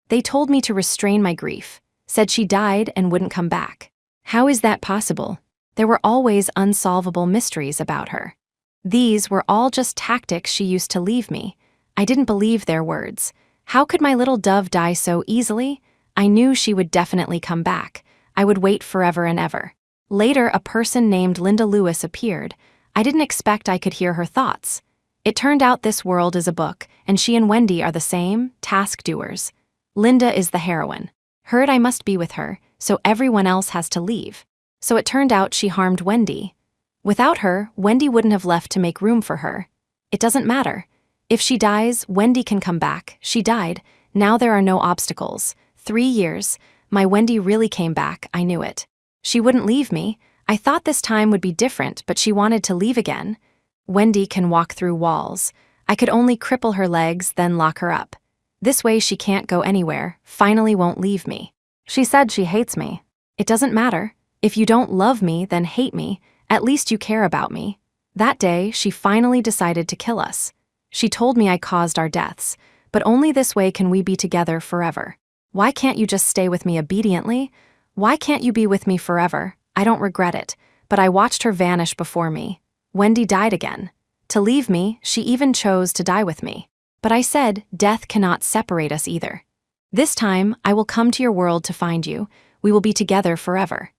They told me to restrain my grief, said she died and wouldn't come back. How is that possible? There were always unsolvable mysteries about her. These were all just tactics she used to leave me. I didn't believe their words. How could my little dove die so easily? I knew she would definitely come back. I would wait forever and ever. Later, a person named Linda Lewis appeared. I didn't expect I could hear her thoughts. It turned out this world is a book, and she and Wendy are the same, task doers. Linda is the heroine. Heard I must be with her, so everyone else has to leave. So it turned out she harmed Wendy. Without her, Wendy wouldn't have left to make room for her. It doesn't matter. If she dies, Wendy can come back. She died. Now there are no obstacles. 3 years. My Wendy really came back, I knew it. She wouldn't leave me. I thought this time would be different, but she wanted to leave again. Wendy can walk through walls. I could only cripple her legs, then lock her up. This way she can't go anywhere, finally won't leave me. She said she hates me. It doesn't matter. If you don't love me, then hate me. At least you care about me. That day, she finally decided to kill us. She told me I caused our deaths, but only this way can we be together forever. Why can't you just stay with me obediently? Why can't you be with me forever? I don't regret it, but I watched her vanish before me. Wendy died again. To leave me, she even chose to die with me. But I said, death cannot separate us either. This time, I will come to your world to find you. We will be together forever.